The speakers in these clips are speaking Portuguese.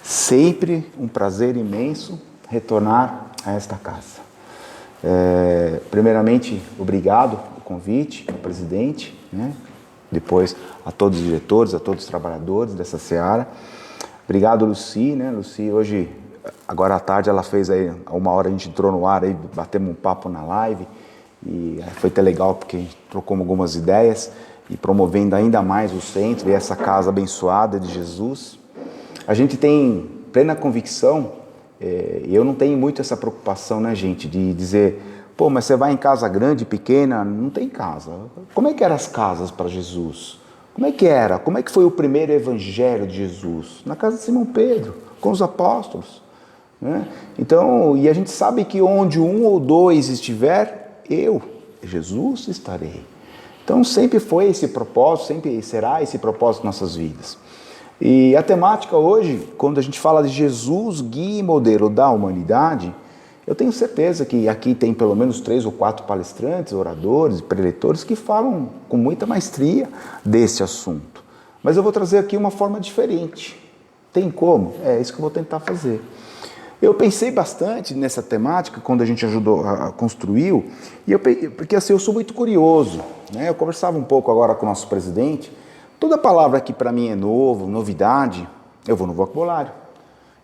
Sempre um prazer imenso retornar a esta casa. Primeiramente, obrigado pelo convite, ao presidente, né? Depois a todos os diretores, a todos os trabalhadores dessa seara. Obrigado, Lucy, né? Lucy, hoje, agora à tarde, ela fez aí, a 1h a gente entrou no ar, aí, batemos um papo na live, e foi até legal porque a gente trocou algumas ideias, e promovendo ainda mais o centro e essa casa abençoada de Jesus. A gente tem plena convicção, e eu não tenho muito essa preocupação, né, gente, de dizer, pô, mas você vai em casa grande, pequena, não tem casa. Como é que eram as casas para Jesus? Como é que era? Como é que foi o primeiro evangelho de Jesus? Na casa de Simão Pedro, com os apóstolos, né? Então, e a gente sabe que onde um ou dois estiver, eu, Jesus, estarei. Então sempre foi esse propósito, sempre será esse propósito em nossas vidas. E a temática hoje, quando a gente fala de Jesus, guia e modelo da humanidade, eu tenho certeza que aqui tem pelo menos 3 ou 4 palestrantes, oradores, preletores que falam com muita maestria desse assunto. Mas eu vou trazer aqui uma forma diferente. Tem como? É isso que eu vou tentar fazer. Eu pensei bastante nessa temática quando a gente construiu, porque assim, eu sou muito curioso, né? Eu conversava um pouco agora com o nosso presidente. Toda palavra que para mim é novidade, eu vou no vocabulário.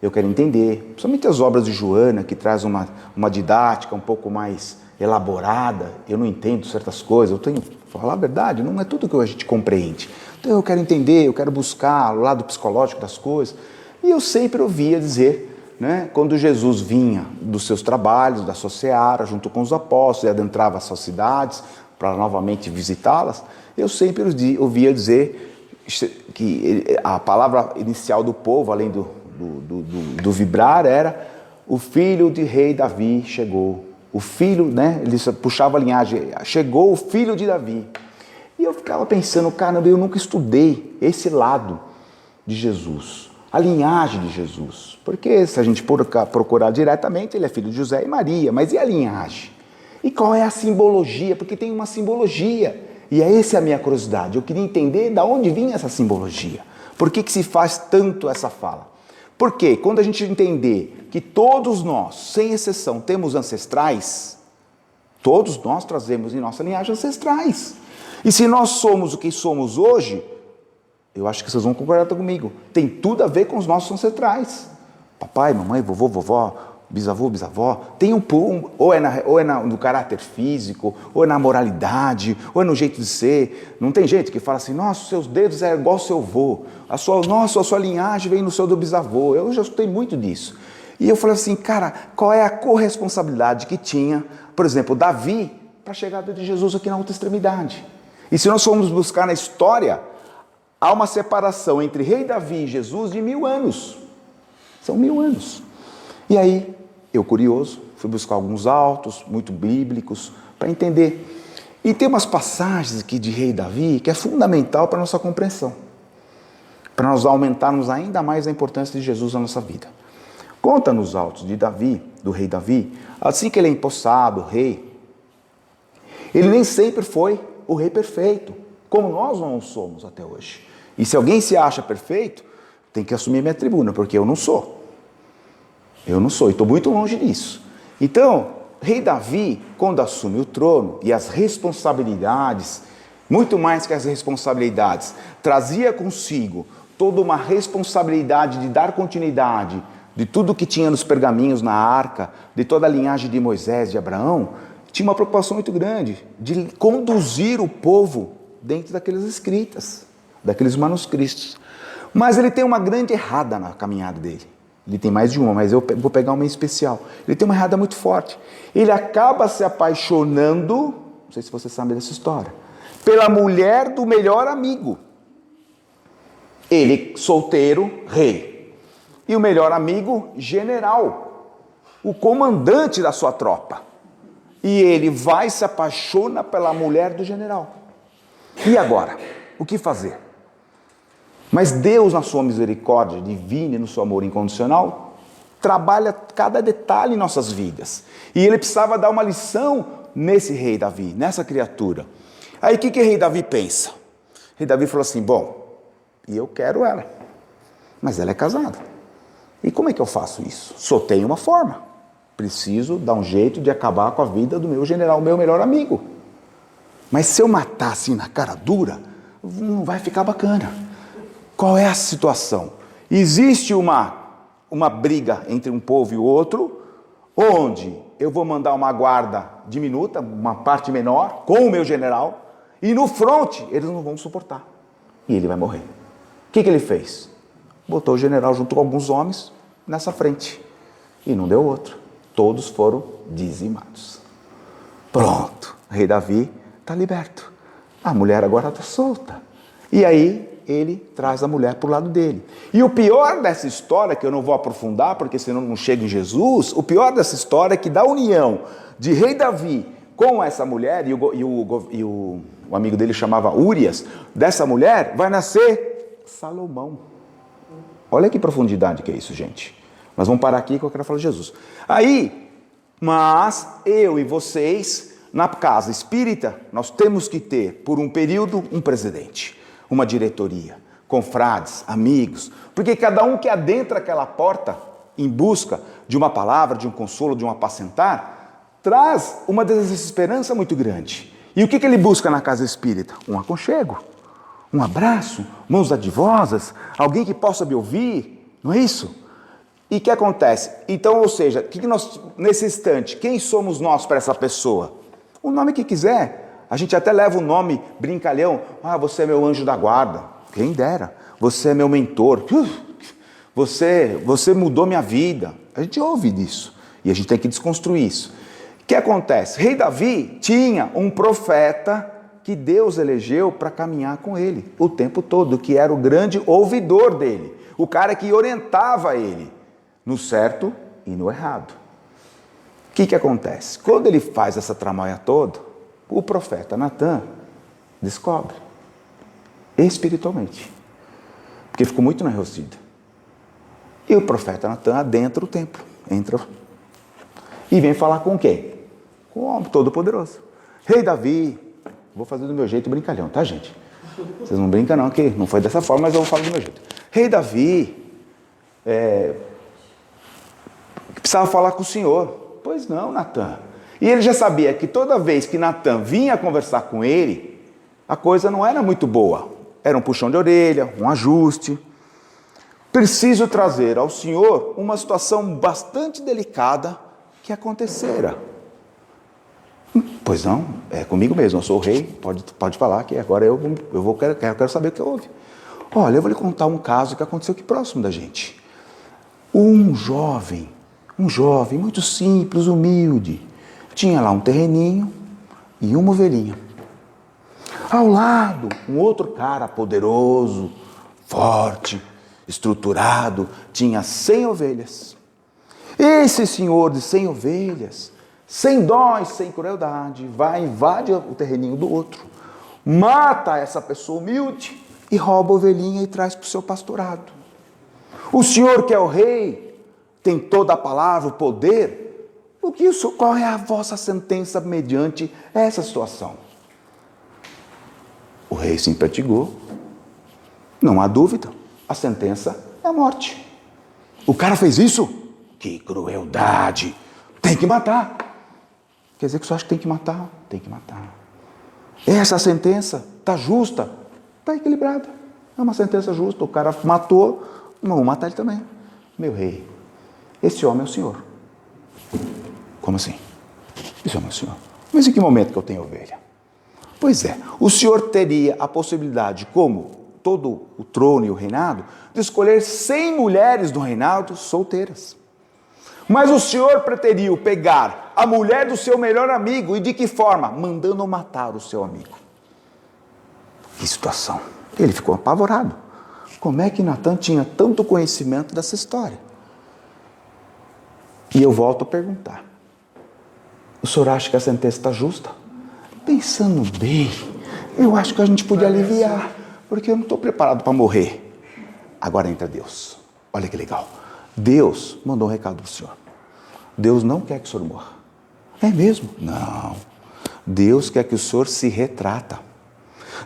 Eu quero entender, principalmente as obras de Joana, que traz uma didática um pouco mais elaborada. Eu não entendo certas coisas, eu tenho que falar a verdade, não é tudo que a gente compreende. Então eu quero entender, eu quero buscar o lado psicológico das coisas. E eu sempre ouvia dizer, né, quando Jesus vinha dos seus trabalhos, da sua seara, junto com os apóstolos, e adentrava as suas cidades para novamente visitá-las, eu sempre ouvia dizer que a palavra inicial do povo, além do vibrar, era o filho de rei Davi chegou. O filho, né? Ele puxava a linhagem, chegou o filho de Davi. E eu ficava pensando, caramba, eu nunca estudei esse lado de Jesus, a linhagem de Jesus. Porque se a gente procurar diretamente, ele é filho de José e Maria, mas e a linhagem? E qual é a simbologia? Porque tem uma simbologia. E essa é a minha curiosidade. Eu queria entender de onde vinha essa simbologia. Por que se faz tanto essa fala? Porque quando a gente entender que todos nós, sem exceção, temos ancestrais, todos nós trazemos em nossa linhagem ancestrais. E se nós somos o que somos hoje, eu acho que vocês vão concordar comigo, tem tudo a ver com os nossos ancestrais. Papai, mamãe, vovô, vovó, bisavô, bisavó, tem ou é no caráter físico, ou é na moralidade, ou é no jeito de ser. Não tem gente que fala assim, nossa, seus dedos é igual ao seu avô, a sua linhagem vem no seu do bisavô. Eu já escutei muito disso. E eu falei assim, cara, qual é a corresponsabilidade que tinha, por exemplo, Davi, para a chegada de Jesus aqui na outra extremidade? E se nós formos buscar na história, há uma separação entre rei Davi e Jesus de 1000 anos. São 1000 anos. E aí, eu curioso, fui buscar alguns autos, muito bíblicos, para entender. E tem umas passagens aqui de rei Davi que é fundamental para a nossa compreensão, para nós aumentarmos ainda mais a importância de Jesus na nossa vida. Conta nos autos de Davi, do rei Davi, assim que ele é empossado, rei, ele nem sempre foi o rei perfeito, como nós não somos até hoje. E se alguém se acha perfeito, tem que assumir minha tribuna, porque eu não sou. Eu não sou, e estou muito longe disso. Então, rei Davi, quando assume o trono e as responsabilidades, muito mais que as responsabilidades, trazia consigo toda uma responsabilidade de dar continuidade de tudo que tinha nos pergaminhos, na arca, de toda a linhagem de Moisés, de Abraão, tinha uma preocupação muito grande de conduzir o povo dentro daquelas escritas, daqueles manuscritos. Mas ele tem uma grande errada na caminhada dele. Ele tem mais de uma, mas eu vou pegar uma em especial. Ele tem uma errada muito forte. Ele acaba se apaixonando, não sei se você sabe dessa história, pela mulher do melhor amigo. Ele, solteiro, rei. E o melhor amigo, general. O comandante da sua tropa. E ele vai e se apaixona pela mulher do general. E agora? O que fazer? Mas Deus, na sua misericórdia divina e no seu amor incondicional, trabalha cada detalhe em nossas vidas. E ele precisava dar uma lição nesse rei Davi, nessa criatura. Aí o que o rei Davi pensa? O rei Davi falou assim, bom, e eu quero ela, mas ela é casada. E como é que eu faço isso? Só tem uma forma. Preciso dar um jeito de acabar com a vida do meu general, meu melhor amigo. Mas se eu matar assim na cara dura, não vai ficar bacana. Qual é a situação? Existe uma briga entre um povo e o outro, onde eu vou mandar uma guarda diminuta, uma parte menor, com o meu general, e no fronte eles não vão suportar. E ele vai morrer. O que ele fez? Botou o general junto com alguns homens nessa frente. E não deu outro. Todos foram dizimados. Pronto. O rei Davi está liberto. A mulher agora está solta. E aí ele traz a mulher para o lado dele. E o pior dessa história, que eu não vou aprofundar, porque senão não chega em Jesus, o pior dessa história é que da união de rei Davi com essa mulher, e o amigo dele chamava Urias, dessa mulher vai nascer Salomão. Olha que profundidade que é isso, gente. Mas vamos parar aqui que eu quero falar de Jesus. Aí, mas eu e vocês, na casa espírita, nós temos que ter, por um período, um presidente, uma diretoria, confrades, amigos, porque cada um que adentra aquela porta em busca de uma palavra, de um consolo, de um apacentar, traz uma desesperança muito grande. E o que ele busca na casa espírita? Um aconchego, um abraço, mãos dadivosas, alguém que possa me ouvir, não é isso? E o que acontece? Então, ou seja, nesse instante, quem somos nós para essa pessoa? O nome que quiser. A gente até leva o nome brincalhão. Ah, você é meu anjo da guarda. Quem dera. Você é meu mentor. Você mudou minha vida. A gente ouve disso. E a gente tem que desconstruir isso. O que acontece? Rei Davi tinha um profeta que Deus elegeu para caminhar com ele o tempo todo, que era o grande ouvidor dele. O cara que orientava ele no certo e no errado. O que acontece? Quando ele faz essa tramóia toda, o profeta Natan descobre, espiritualmente, porque ficou muito enroscido. E o profeta Natan adentra o templo, entra e vem falar com quem? Com o homem todo-poderoso. Rei Davi, vou fazer do meu jeito brincalhão, tá, gente? Vocês não brincam não, que não foi dessa forma, mas eu vou falar do meu jeito. Rei Davi, precisava falar com o Senhor. Pois não, Natan. E ele já sabia que toda vez que Natan vinha conversar com ele, a coisa não era muito boa. Era um puxão de orelha, um ajuste. Preciso trazer ao Senhor uma situação bastante delicada que acontecera. Pois não, é comigo mesmo, eu sou o rei, pode falar que agora eu quero saber o que houve. Olha, eu vou lhe contar um caso que aconteceu aqui próximo da gente. Um jovem muito simples, humilde, tinha lá um terreninho e uma ovelhinha. Ao lado, um outro cara poderoso, forte, estruturado, tinha 100 ovelhas. Esse senhor de 100 ovelhas, sem dó e sem crueldade, invade o terreninho do outro, mata essa pessoa humilde e rouba a ovelhinha e traz para o seu pastorado. O senhor que é o rei, tem toda a palavra, o poder. Qual é a vossa sentença mediante essa situação? O rei se impetigou. Não há dúvida, a sentença é a morte. O cara fez isso? Que crueldade! Tem que matar. Quer dizer que você acha que tem que matar? Tem que matar. Essa sentença está justa? Está equilibrada. É uma sentença justa. O cara matou, vamos matar ele também. Meu rei, esse homem é o senhor. Como assim? Esse homem é o senhor. Mas em que momento que eu tenho ovelha? Pois é, o senhor teria a possibilidade, como todo o trono e o reinado, de escolher 100 mulheres do reinado solteiras. Mas o senhor preteriu pegar a mulher do seu melhor amigo, e de que forma? Mandando matar o seu amigo. Que situação. Ele ficou apavorado. Como é que Natan tinha tanto conhecimento dessa história? E eu volto a perguntar. O senhor acha que a sentença está justa? Pensando bem, eu acho que a gente podia aliviar, porque eu não estou preparado para morrer. Agora entra Deus. Olha que legal. Deus mandou um recado para o senhor. Deus não quer que o senhor morra. É mesmo? Não. Deus quer que o senhor se retrata.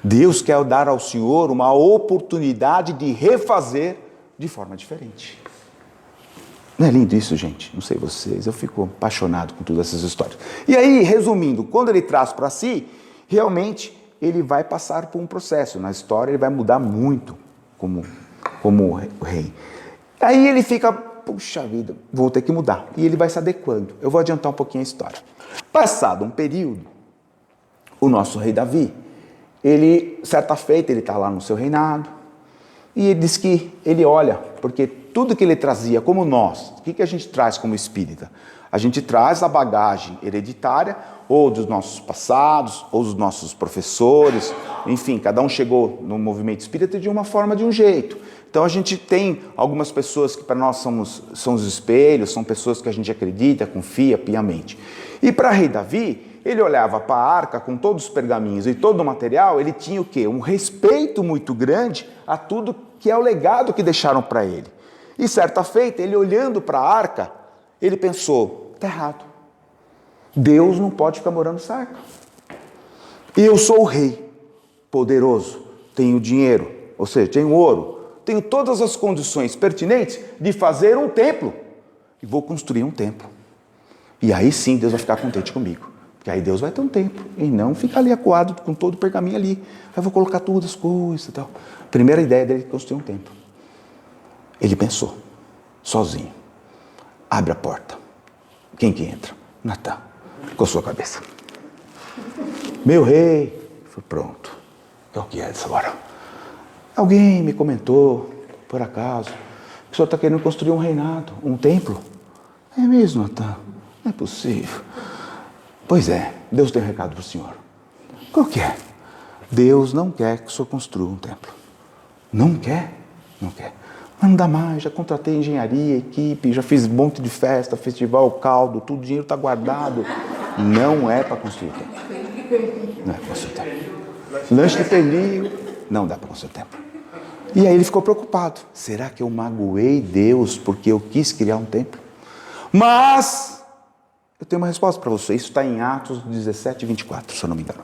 Deus quer dar ao senhor uma oportunidade de refazer de forma diferente. Não é lindo isso, gente? Não sei vocês, eu fico apaixonado com todas essas histórias. E aí, resumindo, quando ele traz para si, realmente ele vai passar por um processo. Na história ele vai mudar muito como rei. Aí ele fica, puxa vida, vou ter que mudar. E ele vai se adequando. Eu vou adiantar um pouquinho a história. Passado um período, o nosso rei Davi, certa feita, ele está lá no seu reinado, e ele diz que ele olha, porque tudo que ele trazia, como nós, o que a gente traz como espírita? A gente traz a bagagem hereditária, ou dos nossos passados, ou dos nossos professores, enfim, cada um chegou no movimento espírita de uma forma, de um jeito. Então a gente tem algumas pessoas que para nós são os espelhos, são pessoas que a gente acredita, confia piamente. E para rei Davi, ele olhava para a arca com todos os pergaminhos e todo o material, ele tinha o quê? Um respeito muito grande a tudo que é o legado que deixaram para ele. E certa feita, ele olhando para a arca, ele pensou, está errado. Deus não pode ficar morando nessa arca. Eu sou o rei, poderoso, tenho dinheiro, ou seja, tenho ouro, tenho todas as condições pertinentes de fazer um templo. E vou construir um templo. E aí sim Deus vai ficar contente comigo. Porque aí Deus vai ter um templo. E não ficar ali acuado com todo o pergaminho ali. Aí eu vou colocar todas as coisas e tal. Primeira ideia dele é construir um templo. Ele pensou, sozinho. Abre a porta. Quem que entra? Natan. Coçou a cabeça. Meu rei. Foi pronto. É o que é dessa hora? Alguém me comentou, por acaso, que o senhor está querendo construir um reinado, um templo. É mesmo, Natan? Não é possível. Pois é, Deus tem um recado para o senhor. Qual que é? Deus não quer que o senhor construa um templo. Não quer? Não quer. Mas não dá mais, já contratei engenharia, equipe, já fiz um monte de festa, festival, caldo, tudo, o dinheiro está guardado. Não é para construir o templo. Não é para construir o templo. Lanche de pernil, não dá para construir o templo. E aí ele ficou preocupado. Será que eu magoei Deus porque eu quis criar um templo? Mas eu tenho uma resposta para você. Isso está em Atos 17, 24, se eu não me engano.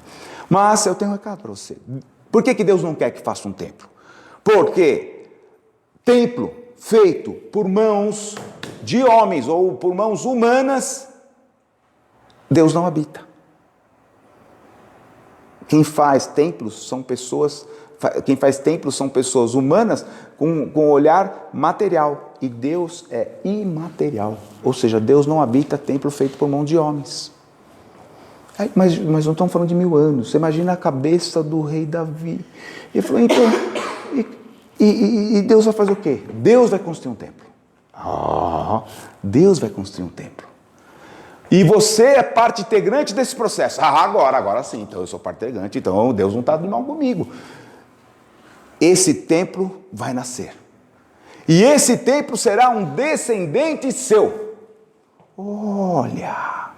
Mas eu tenho um recado para você. Por que Deus não quer que faça um templo? Porque templo feito por mãos de homens ou por mãos humanas, Deus não habita. Quem faz templos são pessoas humanas com olhar material. E Deus é imaterial. Ou seja, Deus não habita templo feito por mão de homens. Mas não estamos falando de 1000 anos. Você imagina a cabeça do rei Davi. Ele falou, então, e Deus vai fazer o quê? Deus vai construir um templo. Deus vai construir um templo. E você é parte integrante desse processo. Agora sim, então eu sou parte integrante, então Deus não está de mal comigo. Esse templo vai nascer. E esse templo será um descendente seu. Olha,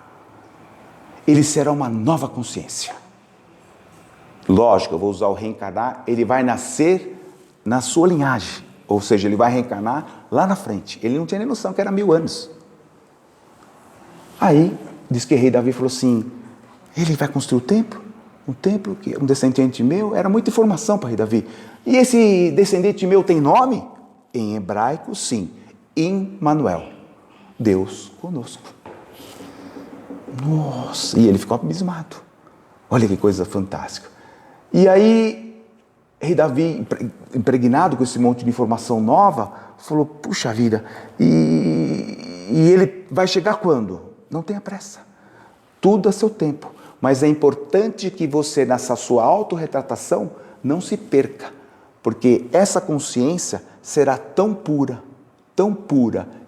ele será uma nova consciência. Lógico, eu vou usar o reencarnar, ele vai nascer na sua linhagem. Ou seja, ele vai reencarnar lá na frente. Ele não tinha nem noção que era 1000 anos. Aí, diz que o rei Davi falou assim, ele vai construir o templo? Um templo que um descendente meu? Era muita informação para o rei Davi. E esse descendente meu tem nome? Em hebraico, sim. Immanuel. Deus conosco. Nossa, e ele ficou abismado. Olha que coisa fantástica. E aí, rei Davi, impregnado com esse monte de informação nova, falou, puxa vida, e ele vai chegar quando? Não tenha pressa. Tudo a seu tempo. Mas é importante que você, nessa sua autorretratação, não se perca. Porque essa consciência será tão pura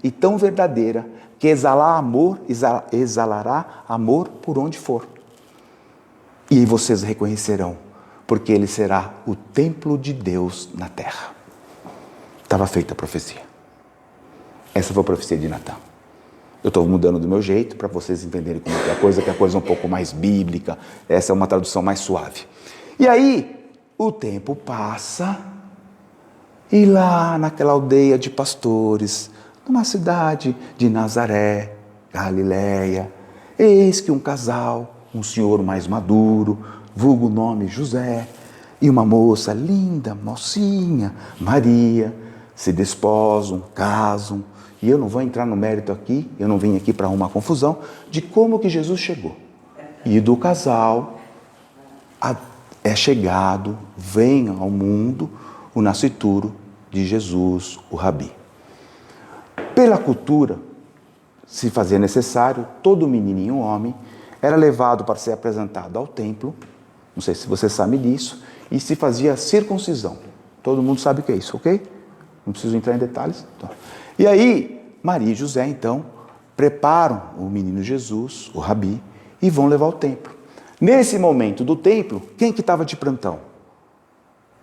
e tão verdadeira, que exalará amor por onde for. E vocês reconhecerão, porque ele será o templo de Deus na terra. Estava feita a profecia. Essa foi a profecia de Natan. Eu estou mudando do meu jeito para vocês entenderem como é que a coisa é um pouco mais bíblica. Essa é uma tradução mais suave. E aí, o tempo passa e lá naquela aldeia de pastores, numa cidade de Nazaré, Galileia, eis que um casal, um senhor mais maduro, vulgo nome José, e uma moça linda, mocinha, Maria, se desposam, casam. E eu não vou entrar no mérito aqui, eu não vim aqui para arrumar confusão, de como que Jesus chegou. E do casal é chegado, vem ao mundo o nascituro de Jesus, o Rabi. Pela cultura, se fazia necessário, todo menininho homem era levado para ser apresentado ao templo, não sei se você sabe disso, e se fazia circuncisão. Todo mundo sabe o que é isso, ok? Não preciso entrar em detalhes. Então. E aí, Maria e José, então, preparam o menino Jesus, o Rabi, e vão levar ao templo. Nesse momento do templo, quem que estava de plantão?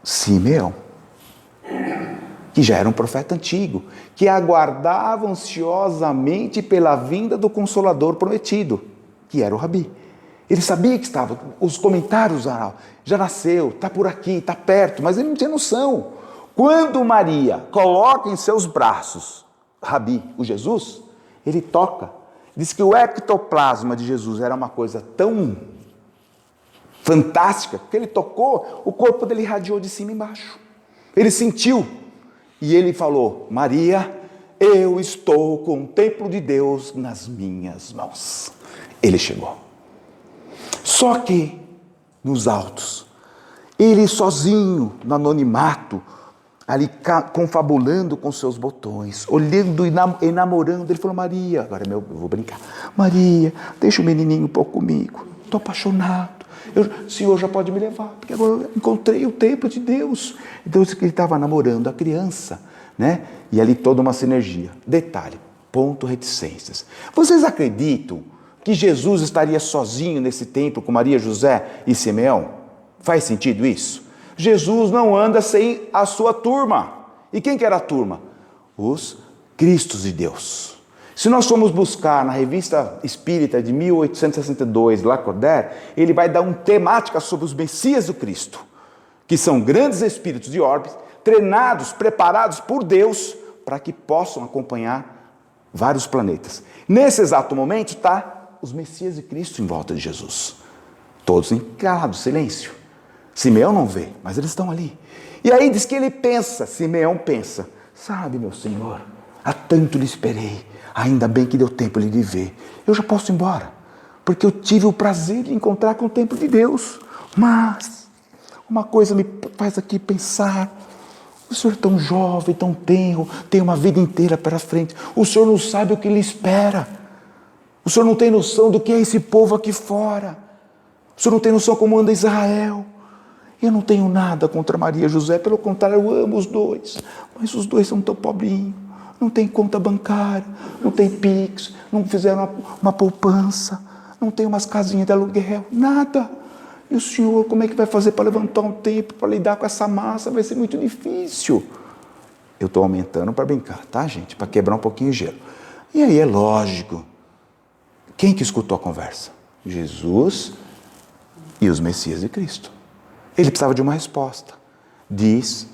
Simeão, que já era um profeta antigo, que aguardava ansiosamente pela vinda do Consolador prometido, que era o Rabi. Ele sabia que estava, os comentários, já nasceu, está por aqui, está perto, mas ele não tinha noção. Quando Maria coloca em seus braços Rabi, o Jesus, ele toca. Diz que o ectoplasma de Jesus era uma coisa tão fantástica, que ele tocou, o corpo dele irradiou de cima e embaixo. Ele sentiu, e ele falou: Maria, eu estou com o templo de Deus nas minhas mãos. Ele chegou. Só que, nos altos, ele sozinho, no anonimato, ali confabulando com seus botões, olhando e namorando, ele falou: Maria, agora eu vou brincar, Maria, deixa o menininho um pouco comigo, estou apaixonado, o Senhor já pode me levar, porque agora eu encontrei o templo de Deus. Então ele estava namorando a criança, né? E ali toda uma sinergia. Detalhe, ponto reticências. Vocês acreditam que Jesus estaria sozinho nesse templo com Maria, José e Simeão? Faz sentido isso? Jesus não anda sem a sua turma. E quem que era a turma? Os Cristos de Deus. Se nós formos buscar na Revista Espírita de 1862, Lacordaire, ele vai dar uma temática sobre os Messias do Cristo, que são grandes espíritos de orbes, treinados, preparados por Deus, para que possam acompanhar vários planetas. Nesse exato momento está os Messias de Cristo em volta de Jesus. Todos em calado, silêncio. Simeão não vê, mas eles estão ali. E aí diz que ele pensa, Simeão pensa: sabe, meu Senhor, há tanto lhe esperei, ainda bem que deu tempo de lhe ver. Eu já posso ir embora, porque eu tive o prazer de encontrar com o templo de Deus. Mas uma coisa me faz aqui pensar: o Senhor é tão jovem, tão tenro, tem uma vida inteira pela frente. O Senhor não sabe o que lhe espera. O Senhor não tem noção do que é esse povo aqui fora. O Senhor não tem noção como anda Israel. Eu não tenho nada contra Maria e José, pelo contrário, eu amo os dois. Mas os dois são tão pobrinhos, não tem conta bancária, não tem Pix, não fizeram uma poupança, não tem umas casinhas de aluguel, nada. E o Senhor, como é que vai fazer para levantar um templo, para lidar com essa massa? Vai ser muito difícil. Eu estou aumentando para brincar, tá, gente? Para quebrar um pouquinho o gelo. E aí é lógico. Quem que escutou a conversa? Jesus e os Messias de Cristo. Ele precisava de uma resposta. Diz,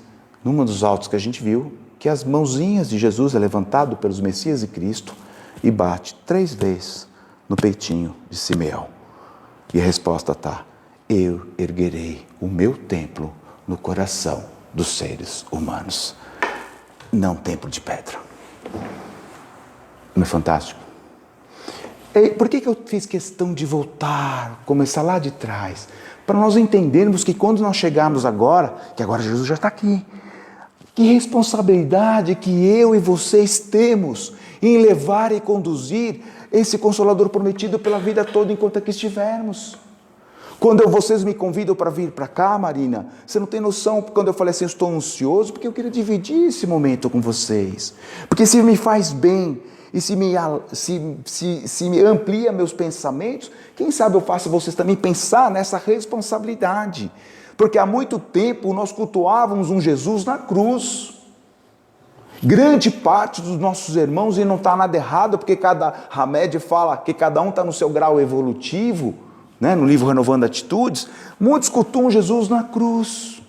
num dos autos que a gente viu, que as mãozinhas de Jesus é levantado pelos Messias de Cristo e bate 3 vezes no peitinho de Simeão. E a resposta está: eu erguerei o meu templo no coração dos seres humanos. Não templo de pedra. Não é fantástico? E por que eu fiz questão de voltar, começar lá de trás? Para nós entendermos que quando nós chegarmos agora, que agora Jesus já está aqui, que responsabilidade que eu e vocês temos em levar e conduzir esse Consolador prometido pela vida toda enquanto aqui estivermos. Quando vocês me convidam para vir para cá, Marina, você não tem noção, quando eu falei assim, eu estou ansioso, porque eu queria dividir esse momento com vocês. Porque se me faz bem e se me amplia meus pensamentos, quem sabe eu faço vocês também pensar nessa responsabilidade. Porque há muito tempo nós cultuávamos um Jesus na cruz. Grande parte dos nossos irmãos, e não está nada errado, porque cada Hamed fala que cada um está no seu grau evolutivo, né? No livro Renovando Atitudes, muitos cultuam Jesus na cruz.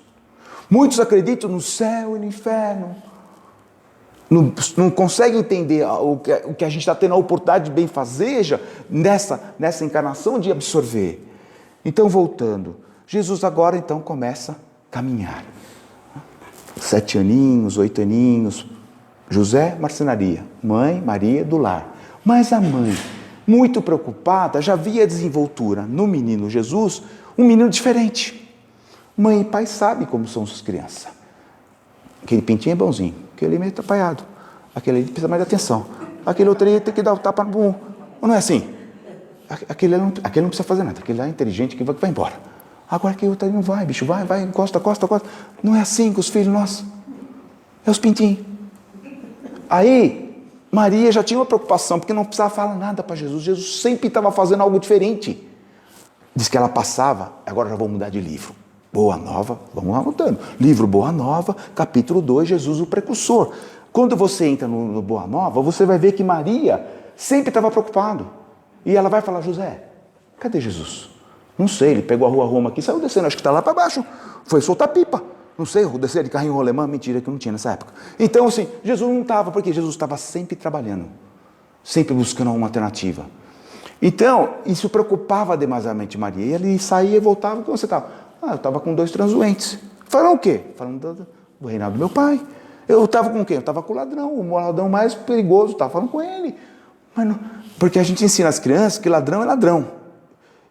Muitos acreditam no céu e no inferno. Não conseguem entender o que a gente está tendo a oportunidade de benfazeja nessa encarnação de absorver. Então, voltando, Jesus agora então começa a caminhar. 7 aninhos, 8 aninhos. José, marcenaria. Mãe, Maria, do lar. Mas a mãe, muito preocupada, já via a desenvoltura no menino Jesus, um menino diferente. Mãe e pai sabem como são suas crianças. Aquele pintinho é bonzinho, aquele é meio atrapalhado, aquele ali precisa mais de atenção, aquele outro ali tem que dar o tapa no bumbum. Não é assim? Aquele não precisa fazer nada, aquele lá é inteligente que vai embora. Agora aquele outro ali não vai, bicho, vai, encosta. Não é assim com os filhos nossos. É os pintinhos. Aí, Maria já tinha uma preocupação, porque não precisava falar nada para Jesus. Jesus sempre estava fazendo algo diferente. Diz que ela passava, agora já vou mudar de livro. Boa Nova, vamos anotando. Livro Boa Nova, capítulo 2, Jesus o precursor. Quando você entra no Boa Nova, você vai ver que Maria sempre estava preocupada. E ela vai falar, José, cadê Jesus? Não sei, ele pegou a rua Roma aqui, saiu descendo, acho que está lá para baixo. Foi soltar pipa. Não sei, descer de carrinho rolemã, mentira que não tinha nessa época. Então assim, Jesus não estava, porque Jesus estava sempre trabalhando. Sempre buscando uma alternativa. Então, isso preocupava demasiadamente Maria. E ele saía e voltava, como você estava? Eu estava com 2 transuentes. Falando o quê? Falando do reinado do meu pai. Eu estava com quem? Eu estava com o ladrão mais perigoso, estava falando com ele. Mas não, porque a gente ensina as crianças que ladrão é ladrão.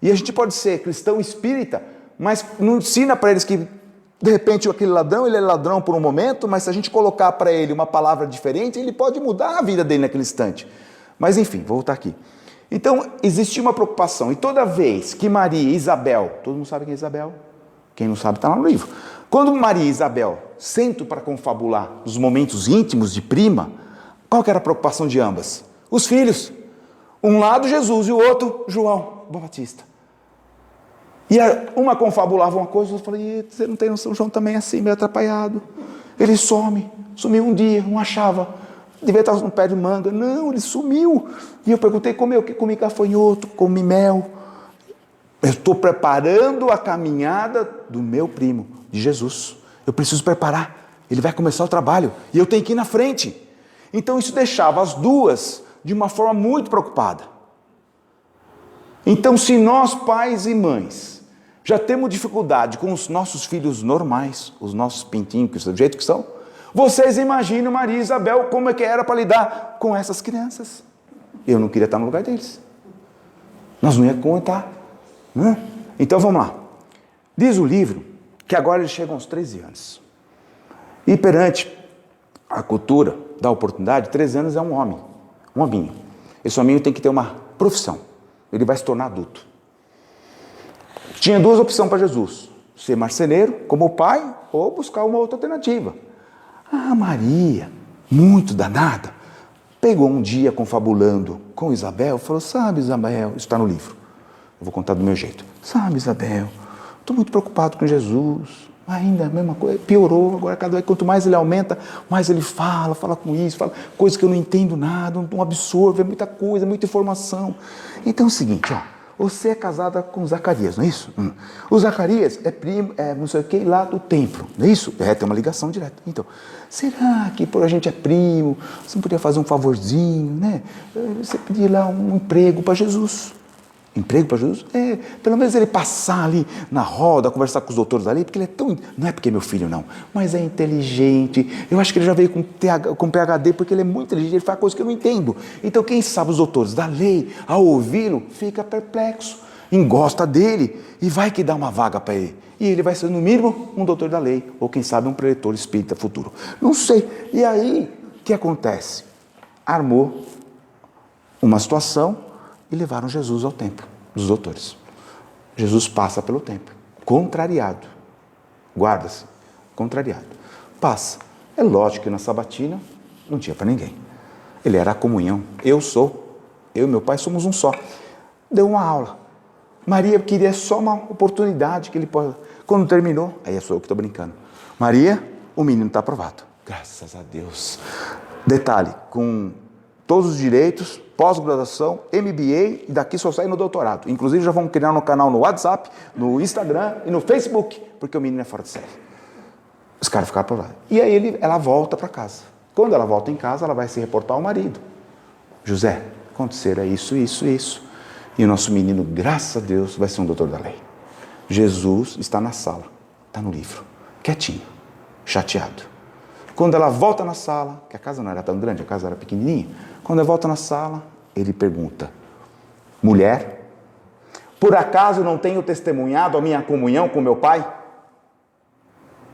E a gente pode ser cristão espírita, mas não ensina para eles que, de repente, aquele ladrão, ele é ladrão por um momento, mas se a gente colocar para ele uma palavra diferente, ele pode mudar a vida dele naquele instante. Mas enfim, vou voltar aqui. Então, existia uma preocupação. E toda vez que Maria e Isabel, todo mundo sabe quem é Isabel? Quem não sabe está lá no livro. Quando Maria e Isabel sentam para confabular nos momentos íntimos de prima, qual que era a preocupação de ambas? Os filhos. Um lado Jesus e o outro João Batista. E uma confabulava uma coisa, eu falei, você não tem noção, João também é assim, meio atrapalhado. Ele sumiu um dia, não achava. Devia estar no pé de manga. Não, ele sumiu. E eu perguntei, comeu o que? Comi gafanhoto, comi mel. Eu estou preparando a caminhada do meu primo, de Jesus. Eu preciso preparar. Ele vai começar o trabalho. E eu tenho que ir na frente. Então isso deixava as duas de uma forma muito preocupada. Então, se nós, pais e mães, já temos dificuldade com os nossos filhos normais, os nossos pintinhos, do jeito que são, vocês imaginam Maria e Isabel como é que era para lidar com essas crianças. Eu não queria estar no lugar deles. Nós não íamos contar. Né? Então vamos lá. Diz o livro que agora eles chegam aos 13 anos. E perante a cultura da oportunidade, 13 anos é um homem, um hominho. Esse hominho tem que ter uma profissão. Ele vai se tornar adulto. Tinha 2 opções para Jesus. Ser marceneiro, como o pai, ou buscar uma outra alternativa. Maria, muito danada, pegou um dia confabulando com Isabel, falou, sabe Isabel, isso está no livro, eu vou contar do meu jeito. Sabe Isabel, estou muito preocupado com Jesus, ainda a mesma coisa, piorou, agora cada vez, quanto mais ele aumenta, mais ele fala com isso, fala coisas que eu não entendo nada, não absorvo, é muita coisa, muita informação. Então é o seguinte, você é casada com Zacarias, não é isso? O Zacarias é primo, não sei o que, lá do templo, não é isso? Tem uma ligação direta. Então, será que por a gente é primo, você não podia fazer um favorzinho, né? Você pedir lá um emprego para Jesus. Emprego para Jesus? Pelo menos ele passar ali na roda, conversar com os doutores ali, porque ele é tão... Não é porque é meu filho, não, mas é inteligente. Eu acho que ele já veio com PhD, porque ele é muito inteligente, ele faz coisas que eu não entendo. Então, quem sabe os doutores da lei, ao ouvi-lo, fica perplexo, engosta dele, e vai que dá uma vaga para ele. E ele vai ser, no mínimo, um doutor da lei, ou quem sabe um preletor espírita futuro. Não sei. E aí, o que acontece? Armou uma situação, e levaram Jesus ao templo, os doutores. Jesus passa pelo templo, contrariado. Guarda-se, contrariado. Passa. É lógico que na sabatina não tinha para ninguém. Ele era a comunhão. Eu e meu pai somos um só. Deu uma aula. Maria queria só uma oportunidade que ele pode... Quando terminou, aí sou eu que estou brincando. Maria, o menino está aprovado. Graças a Deus. Detalhe, com todos os direitos, pós-graduação, MBA, e daqui só sai no doutorado. Inclusive já vamos criar no canal no WhatsApp, no Instagram e no Facebook, porque o menino é fora de série. Os caras ficaram aprovados. E aí ela volta para casa. Quando ela volta em casa, ela vai se reportar ao marido. José, aconteceram isso. E o nosso menino, graças a Deus, vai ser um doutor da lei. Jesus está na sala, está no livro, quietinho, chateado. Quando ela volta na sala, que a casa não era tão grande, a casa era pequenininha, quando ela volta na sala, ele pergunta: mulher, por acaso não tenho testemunhado a minha comunhão com meu pai?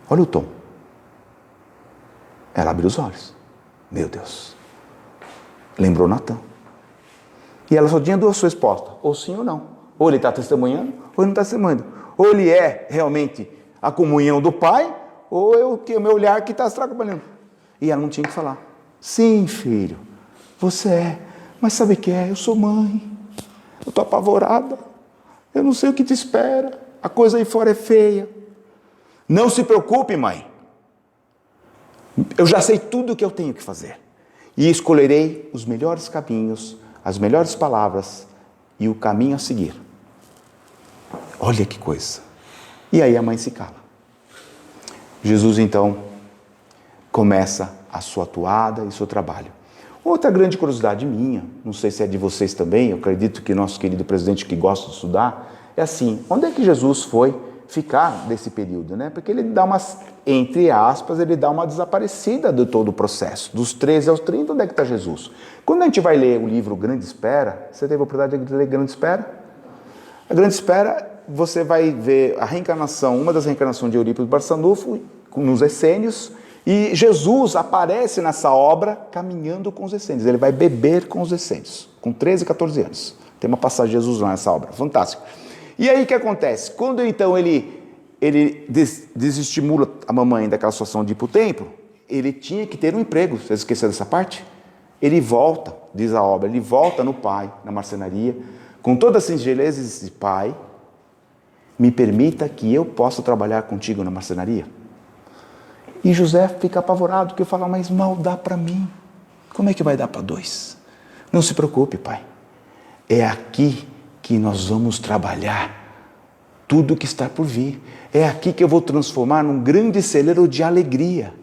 Olha o tom. Ela abre os olhos. Meu Deus. Lembrou Natan. E ela só tinha duas respostas: ou sim ou não. Ou ele está testemunhando, ou ele não está testemunhando. Ou ele é realmente a comunhão do pai, ou é o meu olhar que está se atrapalhando. E ela não tinha que falar: sim, filho, você é. Mas sabe o que é? Eu sou mãe. Eu estou apavorada. Eu não sei o que te espera. A coisa aí fora é feia. Não se preocupe, mãe. Eu já sei tudo o que eu tenho que fazer. E escolherei os melhores caminhos, as melhores palavras e o caminho a seguir. Olha que coisa. E aí a mãe se cala. Jesus então começa a sua toada e seu trabalho. Outra grande curiosidade minha, não sei se é de vocês também, eu acredito que nosso querido presidente que gosta de estudar, é assim: onde é que Jesus foi ficar nesse período, né? Porque ele dá umas, entre aspas, ele dá uma desaparecida de todo o processo. Dos 13 aos 30, onde é que está Jesus? Quando a gente vai ler o livro Grande Espera, você teve a oportunidade de ler Grande Espera? A Grande Espera, você vai ver a reencarnação, uma das reencarnações de Eurípides Barçanufo, nos essênios, e Jesus aparece nessa obra caminhando com os essênios. Ele vai beber com os essênios, com 13, 14 anos. Tem uma passagem de Jesus lá nessa obra, fantástico. E aí o que acontece? Quando então ele desestimula a mamãe daquela situação de ir para o templo, ele tinha que ter um emprego. Vocês esqueceram dessa parte? Ele volta, diz a obra, ele volta no pai, na marcenaria, com toda a singeleza, e diz: pai, me permita que eu possa trabalhar contigo na marcenaria. E José fica apavorado, porque fala: mas mal dá para mim, como é que vai dar para dois? Não se preocupe, pai, é aqui que nós vamos trabalhar tudo que está por vir. É aqui que eu vou transformar num grande celeiro de alegria.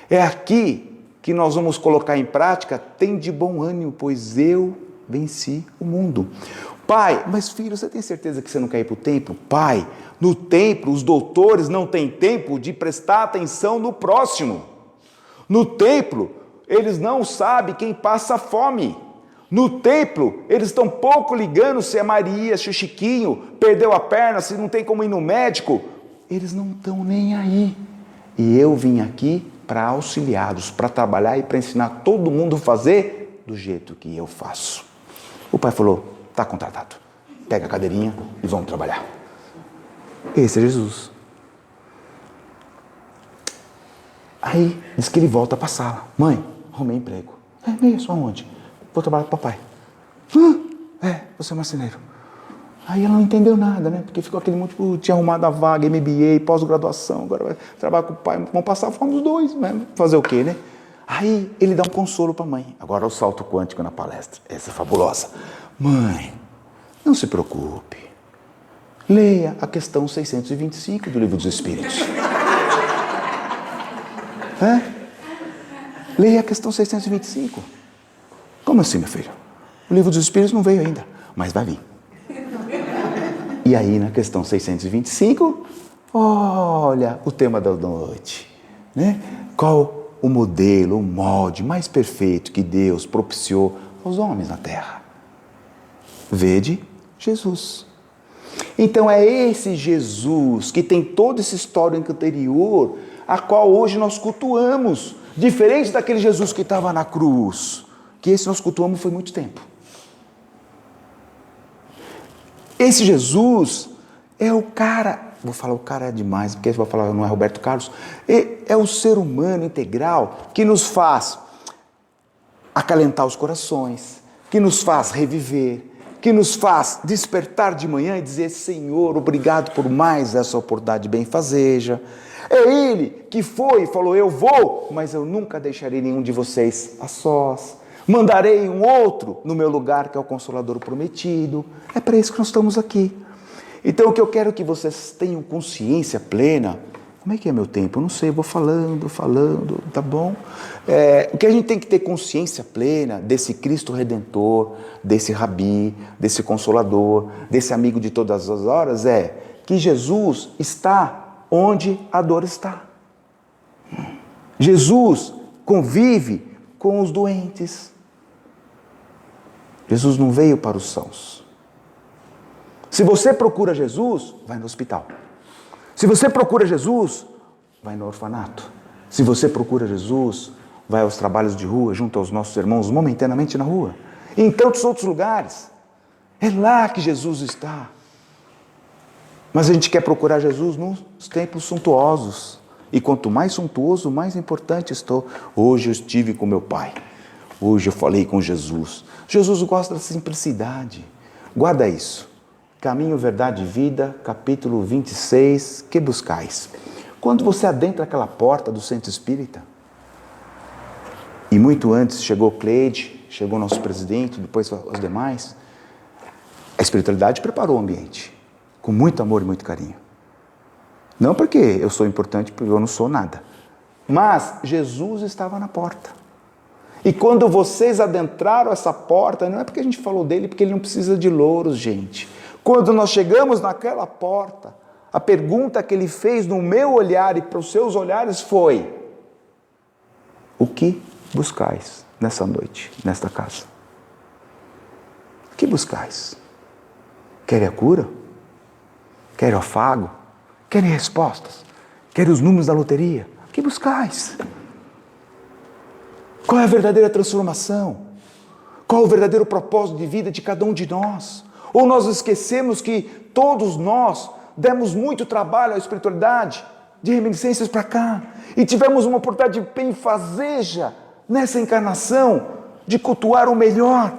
É aqui que nós vamos colocar em prática: tem de bom ânimo, pois eu venci o mundo. Pai, mas filho, você tem certeza que você não quer ir para o templo? Pai, no templo os doutores não têm tempo de prestar atenção no próximo. No templo eles não sabem quem passa fome. No templo eles estão pouco ligando se é Maria, se o Chiquinho perdeu a perna, se não tem como ir no médico. Eles não estão nem aí. E eu vim aqui para auxiliá-los, para trabalhar e para ensinar todo mundo a fazer do jeito que eu faço. O pai falou: está contratado. Pega a cadeirinha e vamos trabalhar. Esse é Jesus. Aí diz que ele volta para a sala: mãe, arrumei emprego. É mesmo? Aonde? Vou trabalhar com o papai. Você é marceneiro. Aí ela não entendeu nada, né? Porque ficou aquele monte, tinha arrumado a vaga, MBA, pós-graduação, agora vai trabalhar com o pai, vão passar fome os dois, né? Fazer o quê, né? Aí ele dá um consolo para a mãe. Agora o salto quântico na palestra, essa é fabulosa. Mãe, não se preocupe. Leia a questão 625 do Livro dos Espíritos. Leia a questão 625. Como assim, meu filho? O Livro dos Espíritos não veio ainda, mas vai vir. E aí, na questão 625, olha o tema da noite, né? Qual o modelo, o molde mais perfeito que Deus propiciou aos homens na Terra? Vede Jesus. Então é esse Jesus que tem toda essa história anterior, a qual hoje nós cultuamos, diferente daquele Jesus que estava na cruz, que esse nós cultuamos foi muito tempo. Esse Jesus é o cara, vou falar o cara é demais, porque você vai falar não é Roberto Carlos, é o ser humano integral que nos faz acalentar os corações, que nos faz reviver, que nos faz despertar de manhã e dizer: Senhor, obrigado por mais essa oportunidade de benfazeja. É Ele que foi e falou: eu vou, mas eu nunca deixarei nenhum de vocês a sós. Mandarei um outro no meu lugar, que é o Consolador prometido. É para isso que nós estamos aqui. Então o que eu quero que vocês tenham consciência plena. Como é que é meu tempo? Eu não sei, eu vou falando, tá bom? O que a gente tem que ter consciência plena desse Cristo Redentor, desse Rabi, desse Consolador, desse amigo de todas as horas, é que Jesus está onde a dor está. Jesus convive com os doentes. Jesus não veio para os sãos. Se você procura Jesus, vai no hospital. Se você procura Jesus, vai no orfanato. Se você procura Jesus, vai aos trabalhos de rua, junto aos nossos irmãos, momentaneamente na rua. E em tantos outros lugares. É lá que Jesus está. Mas a gente quer procurar Jesus nos templos suntuosos. E quanto mais suntuoso, mais importante estou. Hoje eu estive com meu Pai. Hoje eu falei com Jesus. Jesus gosta da simplicidade. Guarda isso. Caminho, Verdade e Vida, capítulo 26, que buscais? Quando você adentra aquela porta do centro espírita, e muito antes chegou Cleide, chegou nosso presidente, depois os demais, a espiritualidade preparou o ambiente, com muito amor e muito carinho. Não porque eu sou importante, porque eu não sou nada, mas Jesus estava na porta. E quando vocês adentraram essa porta, não é porque a gente falou dele, porque ele não precisa de louros, gente. Quando nós chegamos naquela porta, a pergunta que ele fez no meu olhar e para os seus olhares foi: o que buscais nessa noite, nesta casa? O que buscais? Querem a cura? Querem o afago? Querem respostas? Querem os números da loteria? O que buscais? Qual é a verdadeira transformação? Qual é o verdadeiro propósito de vida de cada um de nós? Ou nós esquecemos que todos nós demos muito trabalho à espiritualidade, de reminiscências para cá, e tivemos uma oportunidade benfazeja nessa encarnação de cultuar o melhor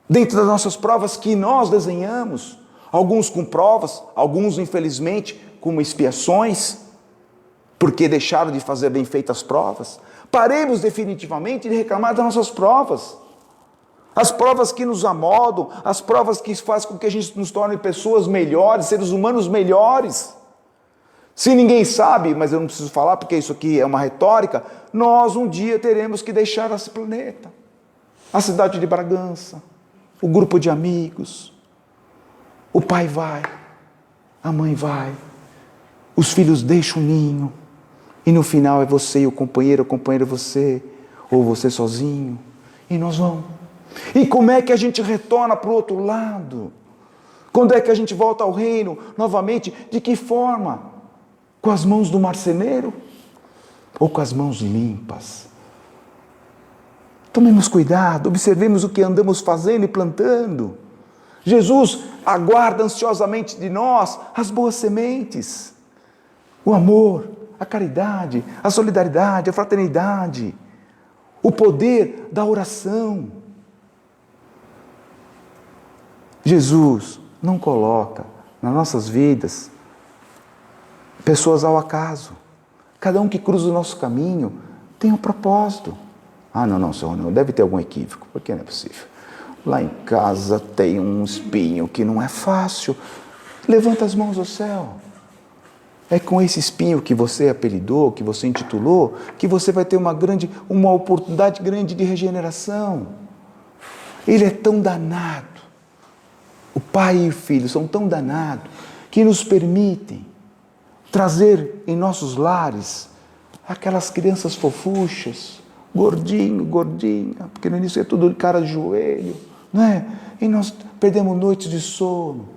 dentro das nossas provas que nós desenhamos, alguns com provas, alguns infelizmente com expiações, porque deixaram de fazer bem feitas provas. Paremos definitivamente de reclamar das nossas provas. As provas que nos amoldam, as provas que fazem com que a gente nos torne pessoas melhores, seres humanos melhores. Se ninguém sabe, mas eu não preciso falar porque isso aqui é uma retórica, nós um dia teremos que deixar esse planeta. A cidade de Bragança, o grupo de amigos, o pai vai, a mãe vai, os filhos deixam o ninho, e no final é você e o companheiro é você, ou você sozinho, e nós vamos. E como é que a gente retorna para o outro lado? Quando é que a gente volta ao reino novamente? De que forma? Com as mãos do marceneiro? Ou com as mãos limpas? Tomemos cuidado, observemos o que andamos fazendo e plantando. Jesus aguarda ansiosamente de nós as boas sementes. O amor, a caridade, a solidariedade, a fraternidade. O poder da oração. Jesus não coloca nas nossas vidas pessoas ao acaso. Cada um que cruza o nosso caminho tem um propósito. Não, senhor, não deve ter algum equívoco, porque não é possível. Lá em casa tem um espinho que não é fácil. Levanta as mãos ao céu. É com esse espinho que você apelidou, que você intitulou, que você vai ter uma oportunidade grande de regeneração. Ele é tão danado. O pai e o filho são tão danados que nos permitem trazer em nossos lares aquelas crianças fofuchas, gordinho, gordinha, porque no início é tudo cara de joelho, não é? E nós perdemos noites de sono,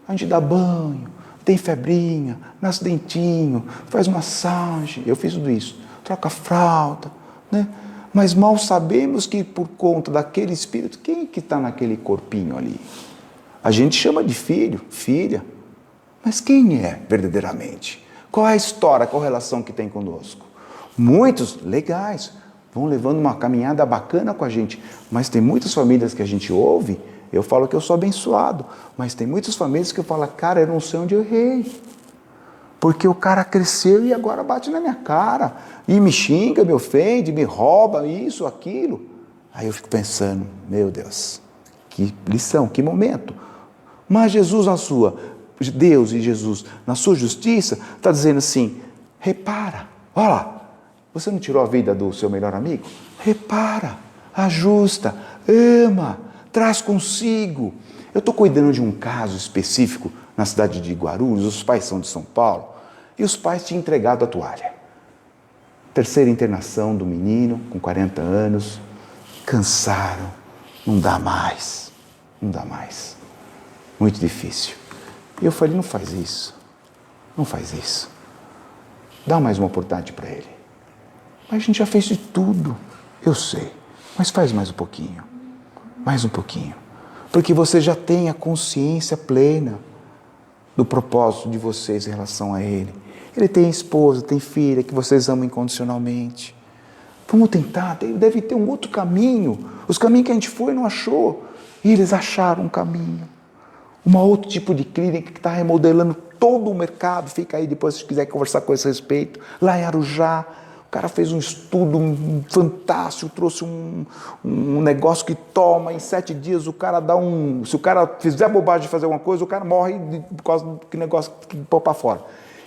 a gente dá banho, tem febrinha, nasce dentinho, faz massagem, eu fiz tudo isso, troca a fralda, né? Mas mal sabemos que por conta daquele espírito, quem que está naquele corpinho ali? A gente chama de filho, filha, mas quem é verdadeiramente? Qual é a história, qual a relação que tem conosco? Muitos, legais, vão levando uma caminhada bacana com a gente, mas tem muitas famílias que a gente ouve, eu falo que eu sou abençoado, mas tem muitas famílias que eu falo, cara, eu não sei onde eu errei, porque o cara cresceu e agora bate na minha cara, e me xinga, me ofende, me rouba, isso, aquilo. Aí eu fico pensando, meu Deus, que lição, que momento. Mas Deus e Jesus, na sua justiça, está dizendo assim, repara, olha lá, você não tirou a vida do seu melhor amigo? Repara, ajusta, ama, traz consigo. Eu estou cuidando de um caso específico na cidade de Guarulhos, os pais são de São Paulo, e os pais tinham entregado a toalha. Terceira internação do menino, com 40 anos. Cansaram. Não dá mais. Não dá mais. Muito difícil. E eu falei, não faz isso. Não faz isso. Dá mais uma oportunidade para ele. Mas a gente já fez de tudo. Eu sei. Mas faz mais um pouquinho. Mais um pouquinho. Porque você já tem a consciência plena do propósito de vocês em relação a ele. Ele tem esposa, tem filha, que vocês amam incondicionalmente. Vamos tentar, deve ter um outro caminho. Os caminhos que a gente foi não achou. E eles acharam um caminho. Um outro tipo de clínica que está remodelando todo o mercado. Fica aí depois se quiser conversar com esse respeito. Lá em Arujá, o cara fez um estudo fantástico, trouxe um negócio que toma, em 7 dias o cara dá um... Se o cara fizer bobagem de fazer alguma coisa, o cara morre por causa do negócio que pôr para fora.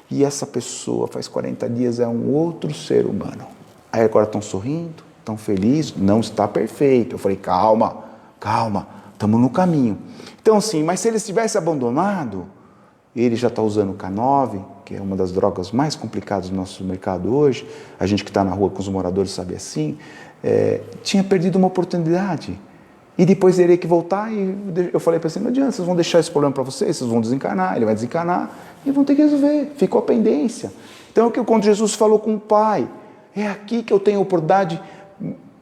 E essa pessoa, faz 40 dias, é um outro ser humano. Aí agora estão sorrindo, estão felizes, não está perfeito. Eu falei, calma, estamos no caminho. Então assim, mas se eles tivessem abandonado, ele já está usando o K9, que é uma das drogas mais complicadas do nosso mercado hoje, a gente que está na rua com os moradores sabe assim, tinha perdido uma oportunidade. E depois teria que voltar e eu falei para ele, não adianta, vocês vão deixar esse problema para vocês vão desencarnar, ele vai desencarnar e vão ter que resolver, ficou a pendência. Então, quando Jesus falou com o Pai, é aqui que eu tenho a oportunidade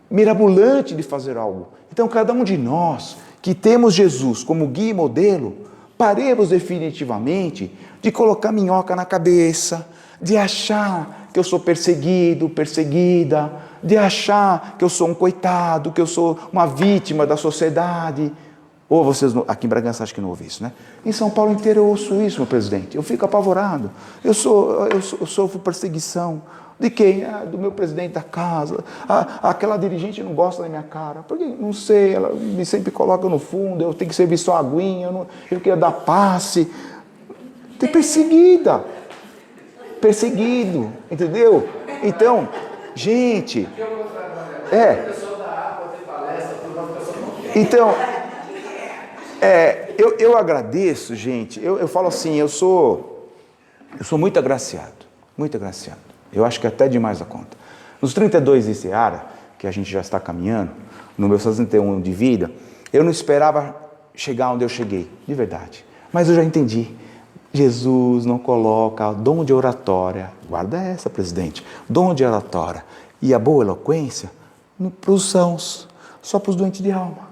mirabolante de fazer algo. Então, cada um de nós que temos Jesus como guia e modelo, paremos definitivamente de colocar minhoca na cabeça, de achar que eu sou perseguido, perseguida, de achar que eu sou um coitado, que eu sou uma vítima da sociedade. Ou vocês, aqui em Bragança, acho que não ouvem isso, né? Em São Paulo inteiro eu ouço isso, meu presidente. Eu fico apavorado. Eu sofro perseguição. De quem? Do meu presidente da casa. Aquela dirigente não gosta da minha cara. Porque, não sei, ela me sempre coloca no fundo, eu tenho que servir só aguinha, eu queria dar passe. Ter perseguida. Perseguido, entendeu? Então, gente... Então... eu agradeço, gente, eu falo assim, eu sou muito agraciado, muito agraciado. Eu acho que até demais a conta. Nos 32 de Seara, que a gente já está caminhando, no meu 61 de vida, eu não esperava chegar onde eu cheguei, de verdade. Mas eu já entendi. Jesus não coloca dom de oratória, guarda essa, presidente, dom de oratória e a boa eloquência para os sãos, só para os doentes de alma.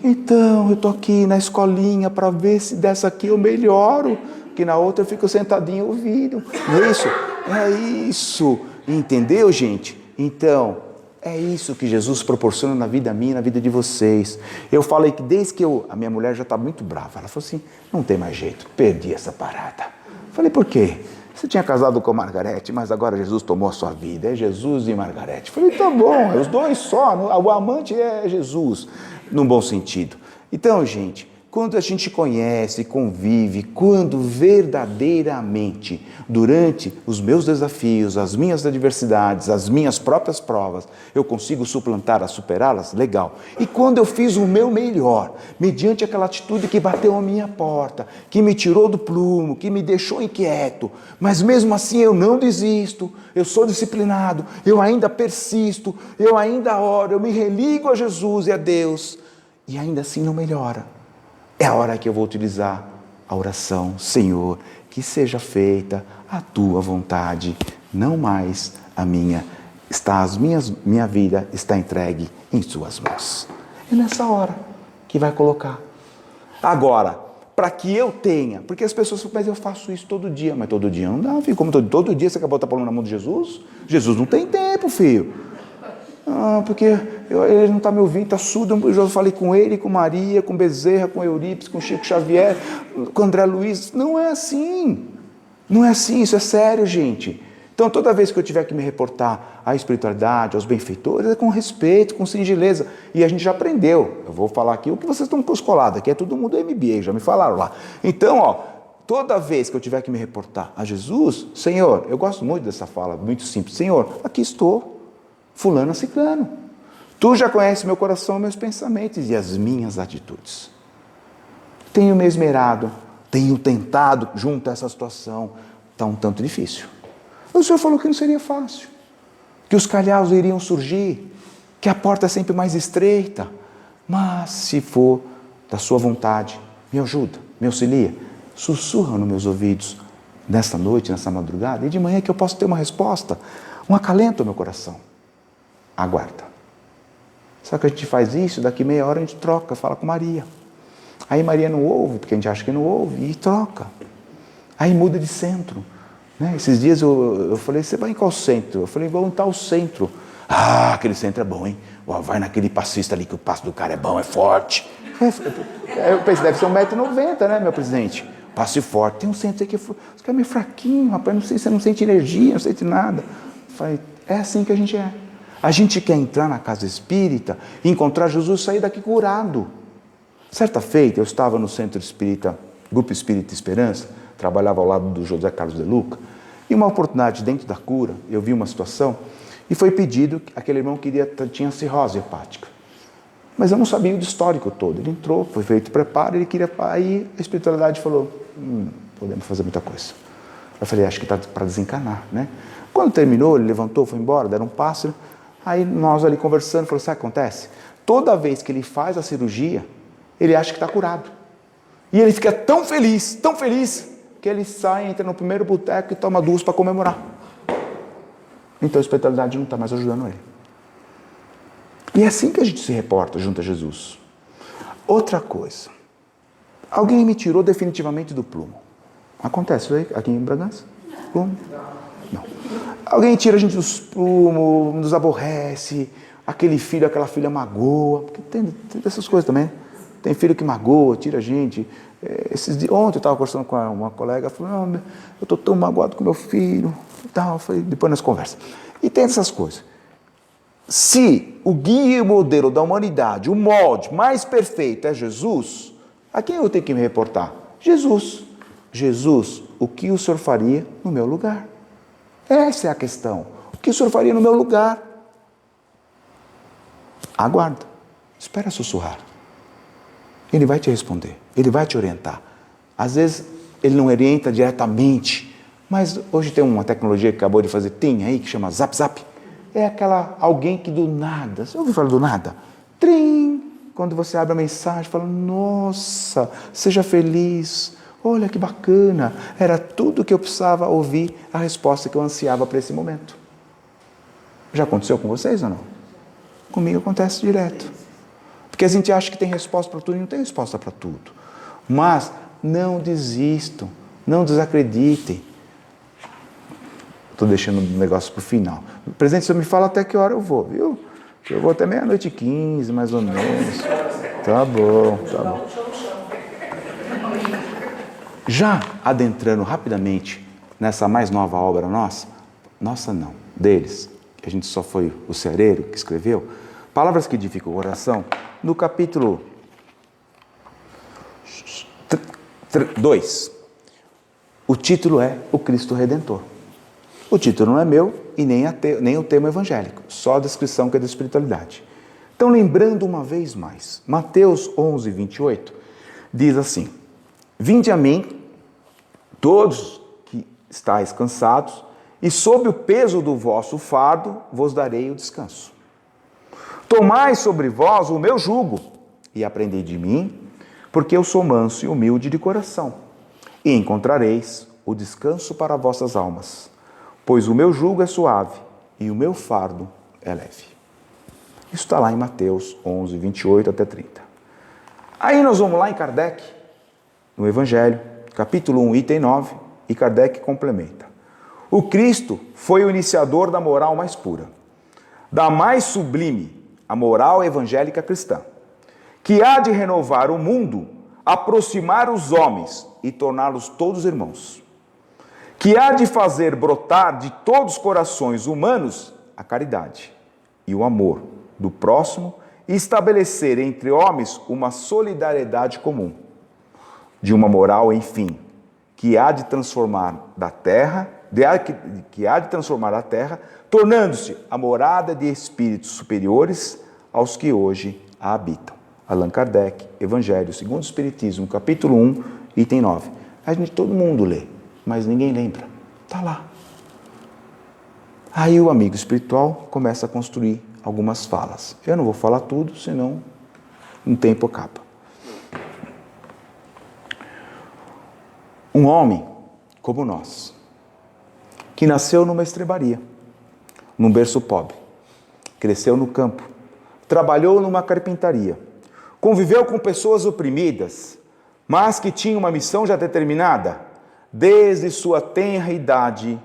Então, eu estou aqui na escolinha para ver se dessa aqui eu melhoro, que na outra eu fico sentadinho ouvindo. Não é isso? É isso. Entendeu, gente? Então, é isso que Jesus proporciona na vida minha, na vida de vocês. Eu falei que desde que a minha mulher já está muito brava. Ela falou assim, não tem mais jeito, perdi essa parada. Falei, por quê? Você tinha casado com a Margarete, mas agora Jesus tomou a sua vida. É Jesus e Margarete. Falei, tá bom, é os dois só. O amante é Jesus, num bom sentido. Então, gente, quando a gente conhece, convive, quando verdadeiramente, durante os meus desafios, as minhas adversidades, as minhas próprias provas, eu consigo suplantá-las, superá-las, legal. E quando eu fiz o meu melhor, mediante aquela atitude que bateu a minha porta, que me tirou do prumo, que me deixou inquieto, mas mesmo assim eu não desisto, eu sou disciplinado, eu ainda persisto, eu ainda oro, eu me religo a Jesus e a Deus, e ainda assim não melhora. É a hora que eu vou utilizar a oração, Senhor, que seja feita a tua vontade, não mais a minha. Minha vida está entregue em suas mãos. É nessa hora que vai colocar. Agora, para que eu tenha, porque as pessoas falam, mas eu faço isso todo dia, mas todo dia não dá, filho. Como todo dia você quer botar a palma na mão de Jesus? Jesus não tem tempo, filho. Porque ele não está me ouvindo, está surdo. Eu já falei com ele, com Maria, com Bezerra, com Eurípides, com Chico Xavier, com André Luiz. Não é assim. Não é assim, isso é sério, gente. Então, toda vez que eu tiver que me reportar à espiritualidade, aos benfeitores, é com respeito, com singeleza. E a gente já aprendeu. Eu vou falar aqui o que vocês estão colados, aqui é todo mundo MBA, já me falaram lá. Então, toda vez que eu tiver que me reportar a Jesus, Senhor, eu gosto muito dessa fala, muito simples. Senhor, aqui estou. Fulano, ciclano. Tu já conheces meu coração, meus pensamentos e as minhas atitudes. Tenho me esmerado, tenho tentado junto a essa situação. Está um tanto difícil. O Senhor falou que não seria fácil. que os calhaus iriam surgir, que a porta é sempre mais estreita. Mas se for da sua vontade, me ajuda, me auxilia, sussurra nos meus ouvidos nesta noite, nessa madrugada, e de manhã que eu possa ter uma resposta, um acalento ao meu coração. Aguarda. Só que a gente faz isso, daqui meia hora a gente troca, fala com Maria. Aí Maria não ouve, porque a gente acha que não ouve, e troca. Aí muda de centro. Né? Esses dias eu falei, você vai em qual centro? Eu falei, vou em tal centro. Ah, aquele centro é bom, hein? Vai naquele passista ali, que o passo do cara é bom, é forte. Eu pensei, deve ser 1,90 m, né, meu presidente? Passe forte. Tem um centro aqui, você é meio fraquinho, rapaz, não sei, você não sente energia, não sente nada. Eu falei, é assim que a gente é. A gente quer entrar na casa espírita, encontrar Jesus e sair daqui curado. Certa feita, eu estava no centro espírita, Grupo Espírita Esperança, trabalhava ao lado do José Carlos de Luca, e uma oportunidade dentro da cura, eu vi uma situação, e foi pedido, aquele irmão tinha cirrose hepática. Mas eu não sabia o histórico todo. Ele entrou, foi feito preparo, ele queria... Aí a espiritualidade falou, podemos fazer muita coisa. Eu falei, acho que está para desencanar, né? Quando terminou, ele levantou, foi embora, deram um pássaro. Aí nós ali conversando, falou, sabe o que acontece? Toda vez que ele faz a cirurgia, ele acha que está curado. E ele fica tão feliz, que ele sai, entra no primeiro boteco e toma 2 para comemorar. Então a espiritualidade não está mais ajudando ele. E é assim que a gente se reporta junto a Jesus. Outra coisa. Alguém me tirou definitivamente do prumo. Acontece isso aí aqui em Bragança? Prumo? Não. Alguém tira a gente dos plumos, nos aborrece, aquele filho, aquela filha magoa, porque tem essas coisas também. Tem filho que magoa, tira a gente. Ontem eu estava conversando com uma colega, falou, não, eu estou tão magoado com meu filho. Tal, depois nós conversamos. E tem essas coisas. Se o guia e o modelo da humanidade, o molde mais perfeito é Jesus, a quem eu tenho que me reportar? Jesus. Jesus, o que o Senhor faria no meu lugar? Essa é a questão. O que o Senhor faria no meu lugar? Aguarda. Espera sussurrar. Ele vai te responder. Ele vai te orientar. Às vezes, ele não orienta diretamente, mas hoje tem uma tecnologia que acabou de fazer, tem aí, que chama Zap Zap. É aquela alguém que do nada, você ouviu falar do nada? Trim! Quando você abre a mensagem, fala, nossa, seja feliz, olha que bacana, era tudo que eu precisava ouvir, a resposta que eu ansiava para esse momento. Já aconteceu com vocês ou não? Comigo acontece direto. Porque a gente acha que tem resposta para tudo e não tem resposta para tudo. Mas não desistam, não desacreditem. Estou deixando o negócio para o final. Presidente, você me fala até que hora eu vou, viu? Eu vou até 00:15, mais ou menos. Tá bom. Já adentrando rapidamente nessa mais nova obra nossa não, deles, que a gente só foi o ceareiro que escreveu, Palavras que Edificam o Coração, no capítulo 2, o título é O Cristo Redentor. O título não é meu e nem o tema evangélico, só a descrição que é da espiritualidade. Então, lembrando uma vez mais, Mateus 11:28 diz assim, vinde a mim, todos que estáis cansados, e sob o peso do vosso fardo vos darei o descanso. Tomai sobre vós o meu jugo e aprendei de mim, porque eu sou manso e humilde de coração, e encontrareis o descanso para vossas almas. Pois o meu jugo é suave e o meu fardo é leve. Isso está lá em Mateus 11:28 até 30. Aí nós vamos lá em Kardec, no Evangelho, capítulo 1, item 9, e Kardec complementa. O Cristo foi o iniciador da moral mais pura, da mais sublime, a moral evangélica cristã, que há de renovar o mundo, aproximar os homens e torná-los todos irmãos, que há de fazer brotar de todos os corações humanos a caridade e o amor do próximo e estabelecer entre homens uma solidariedade comum, de uma moral, enfim, que há de transformar a terra, tornando-se a morada de espíritos superiores aos que hoje a habitam. Allan Kardec, Evangelho segundo o Espiritismo, capítulo 1, item 9. Todo mundo lê, mas ninguém lembra. Está lá. Aí o amigo espiritual começa a construir algumas falas. Eu não vou falar tudo, senão um tempo acaba. Um homem como nós, que nasceu numa estrebaria, num berço pobre, cresceu no campo, trabalhou numa carpintaria, conviveu com pessoas oprimidas, mas que tinha uma missão já determinada, desde sua tenra idade,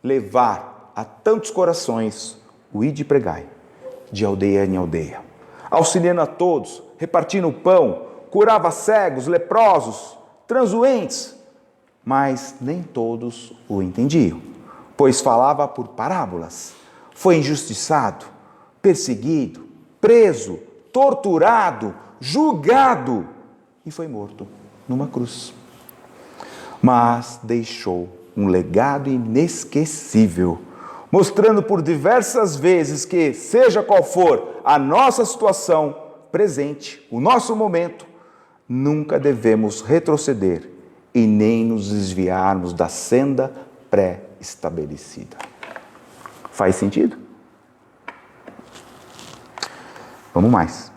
levar a tantos corações o ide pregai, de aldeia em aldeia, auxiliando a todos, repartindo o pão, curava cegos, leprosos, transuentes, mas nem todos o entendiam, pois falava por parábolas. Foi injustiçado, perseguido, preso, torturado, julgado e foi morto numa cruz. Mas deixou um legado inesquecível, mostrando por diversas vezes que, seja qual for a nossa situação presente, o nosso momento, nunca devemos retroceder e nem nos desviarmos da senda pré-estabelecida. Faz sentido? Vamos mais.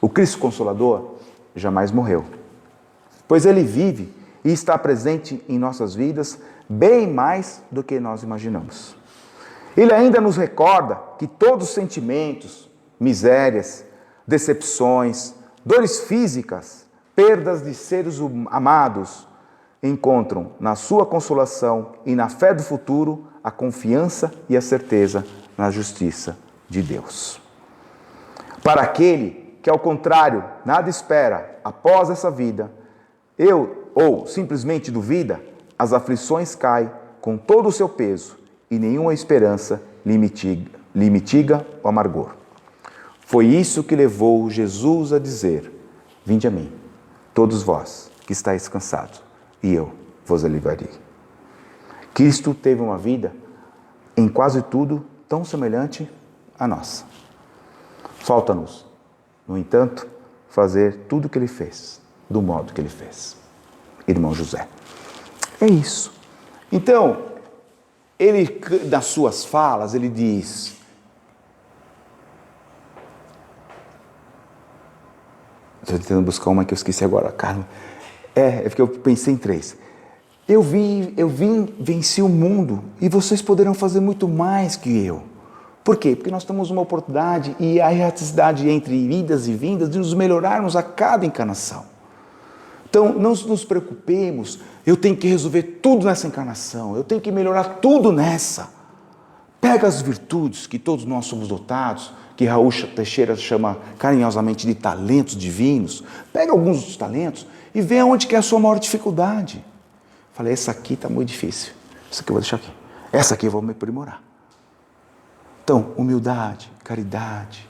O Cristo Consolador jamais morreu, pois Ele vive e está presente em nossas vidas bem mais do que nós imaginamos. Ele ainda nos recorda que todos os sentimentos, misérias, decepções, dores físicas, perdas de seres amados, encontram na sua consolação e na fé do futuro a confiança e a certeza na justiça de Deus. Para aquele que, ao contrário, nada espera após essa vida, ou simplesmente duvida, as aflições caem com todo o seu peso e nenhuma esperança lhe mitiga o amargor. Foi isso que levou Jesus a dizer: vinde a mim, todos vós que estáis cansados, e eu vos aliviarei. Cristo teve uma vida, em quase tudo, tão semelhante à nossa. Falta-nos, no entanto, fazer tudo o que Ele fez, do modo que Ele fez. Irmão José. É isso. Então, ele, nas suas falas, ele diz: estou tentando buscar uma que eu esqueci agora, Carlos. É porque eu pensei em 3. Eu vim, venci o mundo e vocês poderão fazer muito mais que eu. Por quê? Porque nós temos uma oportunidade e a erraticidade entre idas e vindas de nos melhorarmos a cada encarnação. Então, não nos preocupemos, eu tenho que resolver tudo nessa encarnação, eu tenho que melhorar tudo nessa. Pega as virtudes que todos nós somos dotados, que Raul Teixeira chama carinhosamente de talentos divinos. Pega alguns dos talentos e vê onde que é a sua maior dificuldade. Falei, essa aqui está muito difícil, essa aqui eu vou deixar aqui, essa aqui eu vou me aprimorar. Então, humildade, caridade,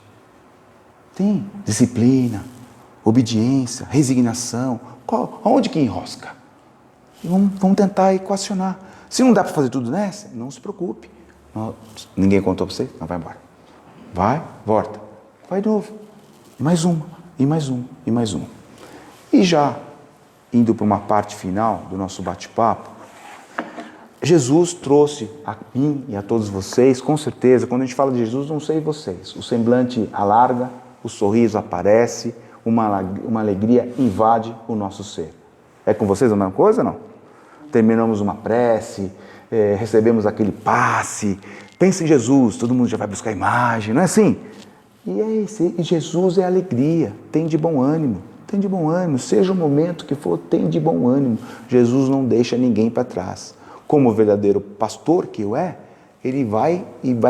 tem disciplina, obediência, resignação. Onde que enrosca? Vamos tentar equacionar. Se não dá para fazer tudo nessa, não se preocupe. Ninguém contou para você? Não, vai embora. Vai, volta. Vai de novo. E mais uma, e mais uma, e mais uma. E já indo para uma parte final do nosso bate-papo, Jesus trouxe a mim e a todos vocês, com certeza, quando a gente fala de Jesus, não sei vocês, o semblante alarga, o sorriso aparece, uma alegria invade o nosso ser. É com vocês a mesma coisa, não? Terminamos uma prece, recebemos aquele passe, pensa em Jesus, todo mundo já vai buscar imagem, não é assim? E Jesus é alegria, tem de bom ânimo, seja o momento que for, tem de bom ânimo. Jesus não deixa ninguém para trás. Como o verdadeiro pastor que eu ele vai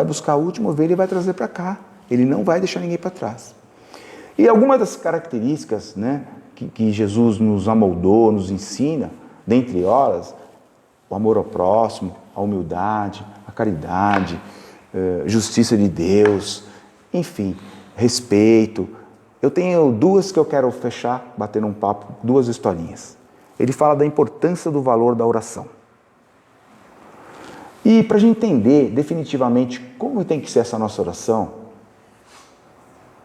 buscar a última ovelha e vai trazer para cá. Ele não vai deixar ninguém para trás. E algumas das características, né, que Jesus nos amoldou, nos ensina, dentre elas, o amor ao próximo, a humildade, a caridade, justiça de Deus, enfim, respeito. Eu tenho 2 que eu quero fechar, batendo um papo, 2 historinhas. Ele fala da importância do valor da oração. E para a gente entender definitivamente como tem que ser essa nossa oração,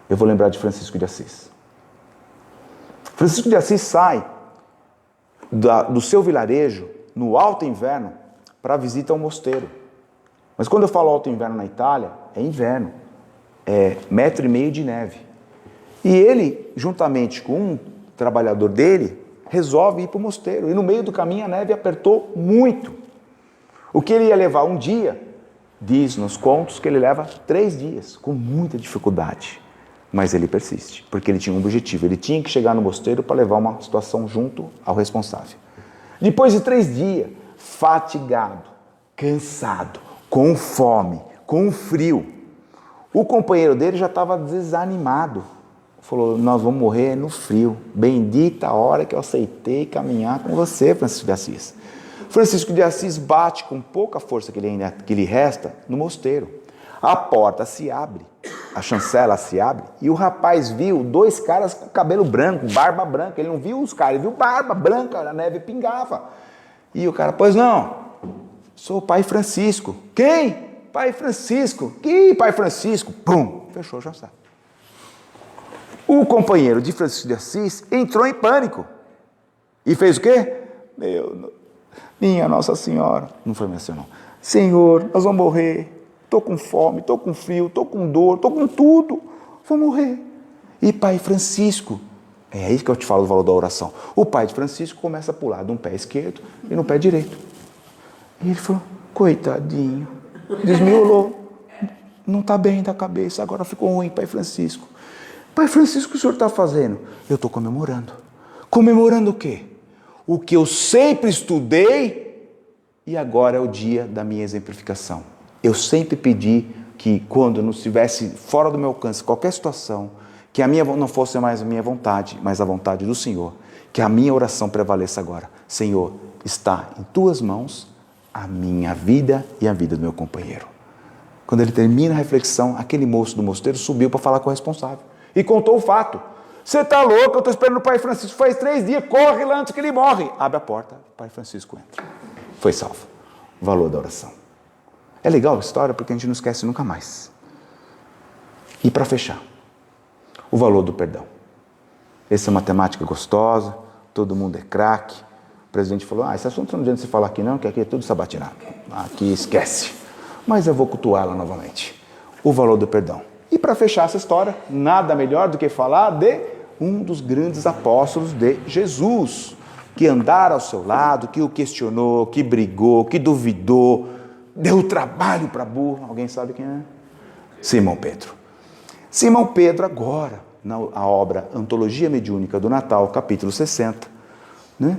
eu vou lembrar de Francisco de Assis. Francisco de Assis sai do seu vilarejo, no alto inverno, para visita ao mosteiro. Mas quando eu falo alto inverno na Itália, é inverno. É 1,5 metro de neve. E ele, juntamente com um trabalhador dele, resolve ir para o mosteiro. E no meio do caminho a neve apertou muito. O que ele ia levar um dia, diz nos contos que ele leva 3 dias, com muita dificuldade. Mas ele persiste, porque ele tinha um objetivo. Ele tinha que chegar no mosteiro para levar uma situação junto ao responsável. Depois de 3 dias, fatigado, cansado, com fome, com frio, o companheiro dele já estava desanimado. Falou, nós vamos morrer no frio. Bendita a hora que eu aceitei caminhar com você, Francisco de Assis. Francisco de Assis bate com pouca força que lhe resta no mosteiro. A porta se abre, a chancela se abre, e o rapaz viu 2 caras com cabelo branco, barba branca. Ele não viu os caras, ele viu barba branca, a neve pingava. E o cara, pois não, sou o pai Francisco. Quem? Pai Francisco. Que pai Francisco? Pum, fechou a chancela. O companheiro de Francisco de Assis entrou em pânico. E fez o quê? Minha Nossa Senhora. Não foi minha senhora, não. Senhor, nós vamos morrer. Estou com fome, estou com frio, estou com dor, estou com tudo. Vou morrer. E pai Francisco, é aí que eu te falo do valor da oração. O pai de Francisco começa a pular de um pé esquerdo e no pé direito. E ele falou, coitadinho, desmiolou. Não está bem da cabeça, agora ficou ruim, pai Francisco. Pai Francisco, o que o senhor está fazendo? Eu estou comemorando. Comemorando o quê? O que eu sempre estudei e agora é o dia da minha exemplificação. Eu sempre pedi que quando não estivesse fora do meu alcance qualquer situação, que a minha não fosse mais a minha vontade, mas a vontade do Senhor, que a minha oração prevaleça agora. Senhor, está em tuas mãos a minha vida e a vida do meu companheiro. Quando ele termina a reflexão, aquele moço do mosteiro subiu para falar com o responsável e contou o fato. Você está louco, eu estou esperando o pai Francisco faz 3 dias, corre lá antes que ele morre. Abre a porta, o pai Francisco entra. Foi salvo. O valor da oração. É legal a história porque a gente não esquece nunca mais. E para fechar, o valor do perdão. Essa é uma temática gostosa, todo mundo é craque. O presidente falou, esse assunto não adianta você falar aqui não, que aqui é tudo sabatinado. Aqui esquece. Mas eu vou cultuá-la novamente. O valor do perdão. E para fechar essa história, nada melhor do que falar de um dos grandes apóstolos de Jesus, que andara ao seu lado, que o questionou, que brigou, que duvidou, deu trabalho para burro. Alguém sabe quem é? Simão Pedro. Simão Pedro agora, na obra Antologia Mediúnica do Natal, capítulo 60, né,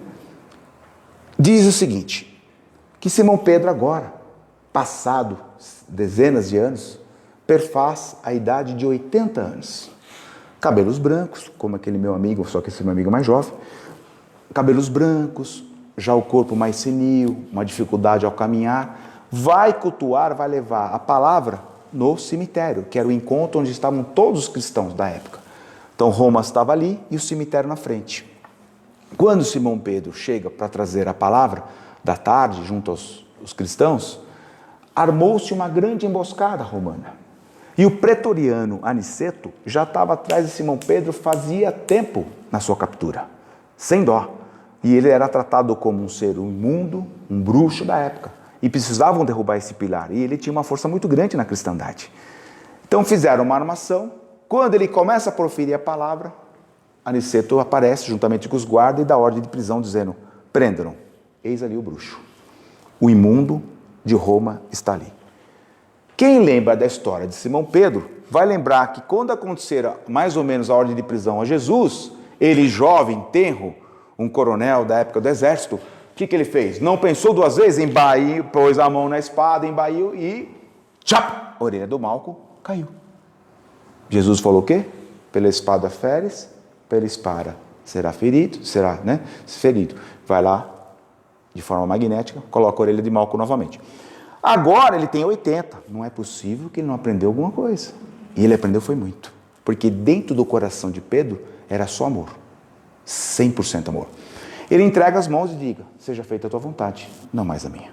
diz o seguinte, que Simão Pedro agora, passado dezenas de anos, perfaz a idade de 80 anos. Cabelos brancos, como aquele meu amigo, só que esse meu amigo mais jovem, cabelos brancos, já o corpo mais senil, uma dificuldade ao caminhar, vai cultuar, vai levar a palavra no cemitério, que era o encontro onde estavam todos os cristãos da época. Então Roma estava ali e o cemitério na frente. Quando Simão Pedro chega para trazer a palavra da tarde junto aos cristãos, armou-se uma grande emboscada romana. E o pretoriano Aniceto já estava atrás de Simão Pedro fazia tempo na sua captura, sem dó. E ele era tratado como um ser imundo, um bruxo da época. E precisavam derrubar esse pilar. E ele tinha uma força muito grande na cristandade. Então fizeram uma armação. Quando ele começa a proferir a palavra, Aniceto aparece juntamente com os guardas e dá ordem de prisão, dizendo, prendam, eis ali o bruxo. O imundo de Roma está ali. Quem lembra da história de Simão Pedro, vai lembrar que quando acontecera mais ou menos a ordem de prisão a Jesus, ele jovem, tenro, um coronel da época do exército, o que ele fez? Não pensou 2 vezes, embaiu, pôs a mão na espada, embaiu e tchap, a orelha do Malco caiu. Jesus falou o quê? Pela espada feres, pela espada será ferido, ferido. Vai lá, de forma magnética, coloca a orelha de Malco novamente. Agora ele tem 80. Não é possível que ele não aprendeu alguma coisa. E ele aprendeu foi muito. Porque dentro do coração de Pedro era só amor. 100% amor. Ele entrega as mãos e diga, seja feita a tua vontade, não mais a minha.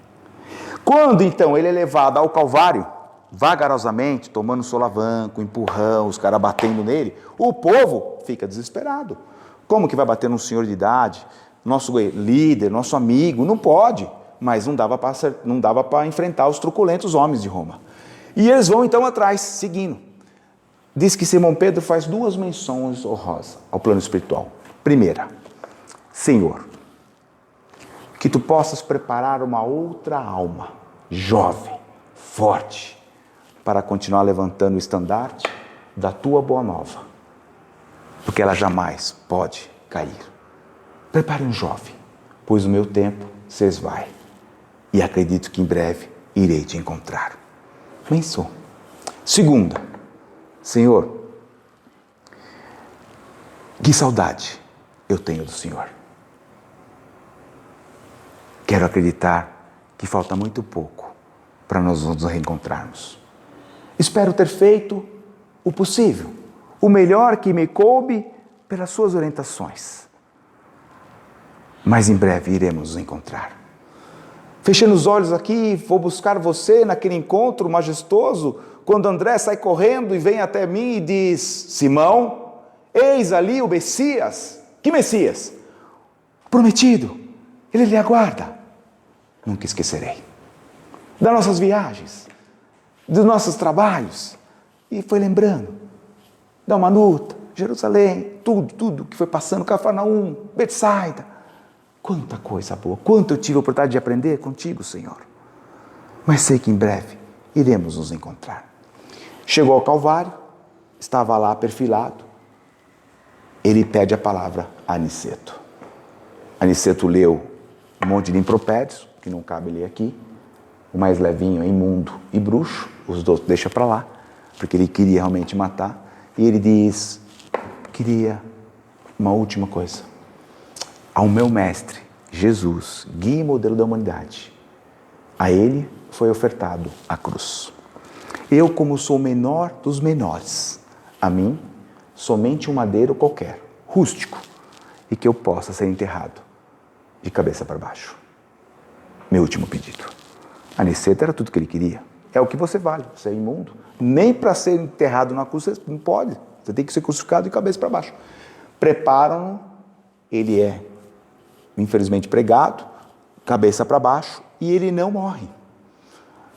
Quando então ele é levado ao Calvário, vagarosamente, tomando solavanco, empurrão, os caras batendo nele, o povo fica desesperado. Como que vai bater num senhor de idade, nosso líder, nosso amigo? Não pode. mas não dava para enfrentar os truculentos homens de Roma. E eles vão então atrás, seguindo. Diz que Simão Pedro faz duas menções honrosas ao plano espiritual. Primeira, Senhor, que tu possas preparar uma outra alma, jovem, forte, para continuar levantando o estandarte da tua boa nova, porque ela jamais pode cair. Prepare um jovem, pois o meu tempo se esvai, e acredito que em breve irei te encontrar. Menção. Segunda, Senhor, que saudade eu tenho do Senhor. Quero acreditar que falta muito pouco para nós nos reencontrarmos. Espero ter feito o possível, o melhor que me coube pelas suas orientações. Mas em breve iremos nos encontrar. Fechando os olhos aqui, vou buscar você naquele encontro majestoso, quando André sai correndo e vem até mim e diz: Simão, eis ali o Messias. Que Messias? Prometido, ele lhe aguarda. Nunca esquecerei. Das nossas viagens, dos nossos trabalhos. E foi lembrando da Dalmanuta, Jerusalém, tudo que foi passando, Cafarnaum, Betsaida. Quanta coisa boa, quanto eu tive a oportunidade de aprender contigo, Senhor. Mas sei que em breve iremos nos encontrar. Chegou ao Calvário, estava lá perfilado. Ele pede a palavra a Aniceto. Aniceto leu um monte de impropérios, que não cabe ler aqui. O mais levinho é imundo e bruxo, os dois deixa para lá, porque ele queria realmente matar. E ele diz: queria uma última coisa. Ao meu mestre, Jesus, guia e modelo da humanidade, a ele foi ofertado a cruz. Eu, como sou o menor dos menores, a mim, somente um madeiro qualquer, rústico, e que eu possa ser enterrado de cabeça para baixo. Meu último pedido. Aniceto era tudo que ele queria. É o que você vale, você é imundo. Nem para ser enterrado na cruz você não pode. Você tem que ser crucificado de cabeça para baixo. Preparam-no, ele é infelizmente pregado, cabeça para baixo, e ele não morre.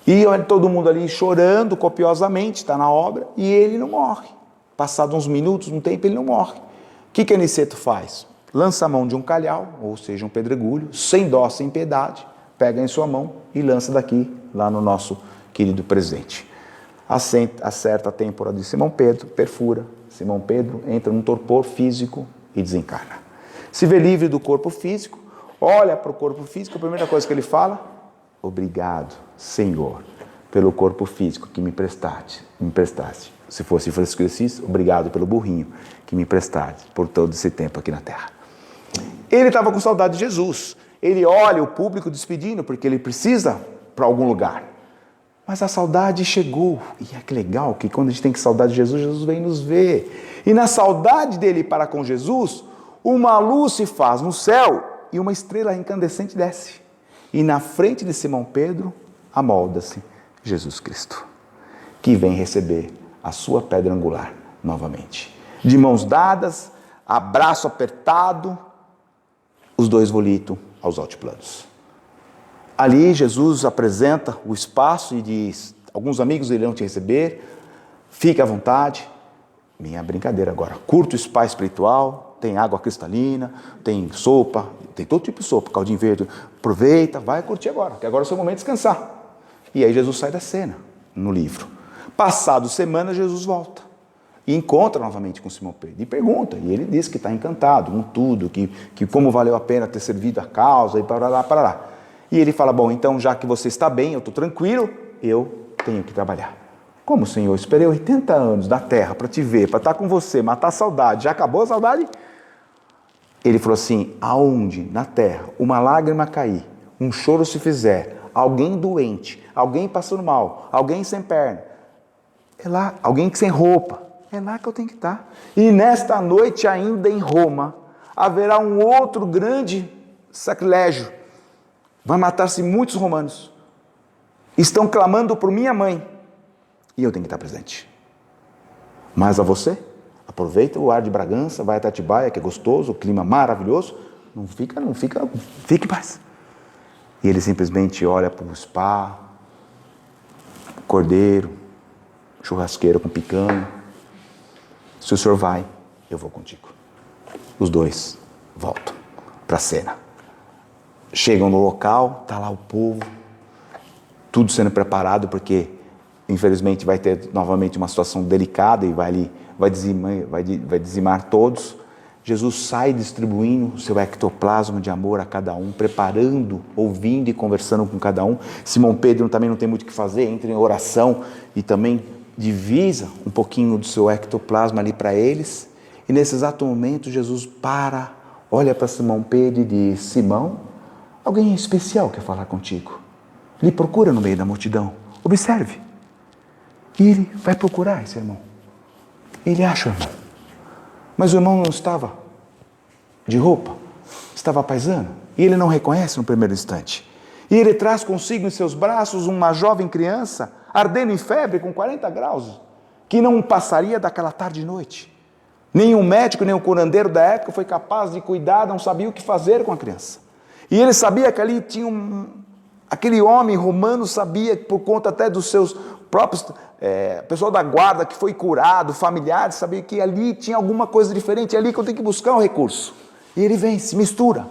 E olha, todo mundo ali chorando copiosamente, está na obra, e ele não morre. Passados uns minutos, um tempo, ele não morre. O que Aniceto faz? Lança a mão de um calhau, ou seja, um pedregulho, sem dó, sem piedade, pega em sua mão e lança daqui, lá no nosso querido presente. Acerta a têmpora de Simão Pedro, perfura. Simão Pedro entra num torpor físico e desencarna. Se vê livre do corpo físico, olha para o corpo físico, a primeira coisa que ele fala: obrigado, Senhor, pelo corpo físico que me emprestaste. Se fosse Francisco de Assis, obrigado pelo burrinho que me emprestaste por todo esse tempo aqui na terra. Ele estava com saudade de Jesus. Ele olha o público despedindo, porque ele precisa para algum lugar. Mas a saudade chegou. E é que legal que quando a gente tem saudade de Jesus, Jesus vem nos ver. E na saudade dele para com Jesus, uma luz se faz no céu e uma estrela incandescente desce. E na frente de Simão Pedro, amolda-se Jesus Cristo, que vem receber a sua pedra angular novamente. De mãos dadas, abraço apertado, os dois volitam aos altiplanos. Ali Jesus apresenta o espaço e diz: alguns amigos irão te receber, fique à vontade. Minha brincadeira agora, curto spa espiritual, tem água cristalina, tem sopa, tem todo tipo de sopa, caldinho verde. Aproveita, vai curtir agora, que agora é o seu momento de descansar. E aí Jesus sai da cena, no livro. Passado semanas, Jesus volta e encontra novamente com Simão Pedro e pergunta, e ele diz que está encantado com tudo, que como valeu a pena ter servido a causa e parará. E ele fala: bom, então já que você está bem, eu estou tranquilo, eu tenho que trabalhar. Como, Senhor? Esperei 80 anos da terra para te ver, para estar com você, matar a saudade. Já acabou a saudade? Ele falou assim: aonde na terra uma lágrima cair, um choro se fizer, alguém doente, alguém passando mal, alguém sem perna, é lá, alguém sem roupa, é lá que eu tenho que estar. E nesta noite ainda em Roma, haverá um outro grande sacrilégio. Vai matar-se muitos romanos. Estão clamando por minha mãe. E eu tenho que estar presente. Mas a você, aproveita o ar de Bragança, vai até Atibaia, que é gostoso, o clima maravilhoso. Fique em paz. E ele simplesmente olha para o spa, cordeiro, churrasqueiro com picanha. Se o senhor vai, eu vou contigo. Os dois voltam para a cena. Chegam no local, está lá o povo, tudo sendo preparado, porque infelizmente vai ter novamente uma situação delicada e vai dizimar todos. Jesus sai distribuindo o seu ectoplasma de amor a cada um, preparando, ouvindo e conversando com cada um. Simão Pedro também não tem muito o que fazer, entra em oração e também divisa um pouquinho do seu ectoplasma ali para eles. E nesse exato momento Jesus olha para Simão Pedro e diz: Simão, alguém especial quer falar contigo. Ele procura no meio da multidão. Observe. E ele vai procurar esse irmão. Ele acha o irmão. Mas o irmão não estava de roupa, estava paisano. E ele não reconhece no primeiro instante. E ele traz consigo em seus braços uma jovem criança, ardendo em febre com 40 graus, que não passaria daquela tarde e noite. Nenhum médico, nem o curandeiro da época foi capaz de cuidar, não sabia o que fazer com a criança. E ele sabia que ali tinha aquele homem romano sabia, por conta até dos seus próprios, pessoal da guarda que foi curado, familiares, sabia que ali tinha alguma coisa diferente, é ali que eu tenho que buscar um recurso. E ele vem, se mistura.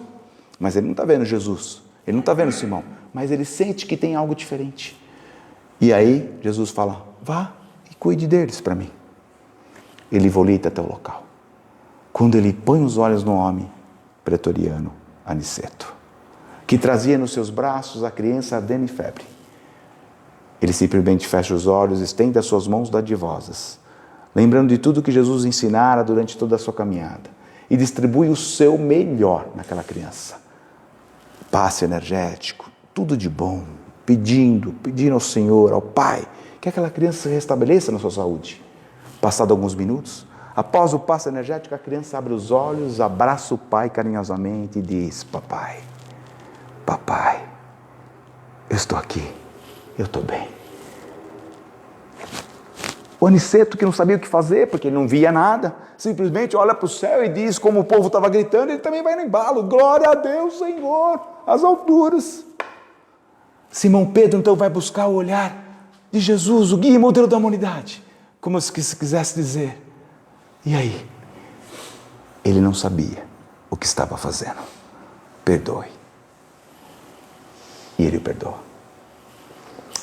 Mas ele não está vendo Jesus, ele não está vendo Simão, mas ele sente que tem algo diferente. E aí Jesus fala: vá e cuide deles para mim. Ele volita até o local. Quando ele põe os olhos no homem pretoriano, Aniceto, que trazia nos seus braços a criança ardendo em febre, ele simplesmente fecha os olhos, estende as suas mãos dadivosas, lembrando de tudo que Jesus ensinara durante toda a sua caminhada, e distribui o seu melhor naquela criança. Passe energético, tudo de bom, pedindo ao Senhor, ao Pai, que aquela criança se restabeleça na sua saúde. Passado alguns minutos, após o passe energético, a criança abre os olhos, abraça o pai carinhosamente e diz: papai, eu estou aqui, eu estou bem. O Aniceto, que não sabia o que fazer, porque ele não via nada, simplesmente olha para o céu e diz, como o povo estava gritando, ele também vai no embalo: glória a Deus, Senhor, às alturas. Simão Pedro então vai buscar o olhar de Jesus, o guia e modelo da humanidade, como se quisesse dizer: e aí? Ele não sabia o que estava fazendo. Perdoe. E ele o perdoa.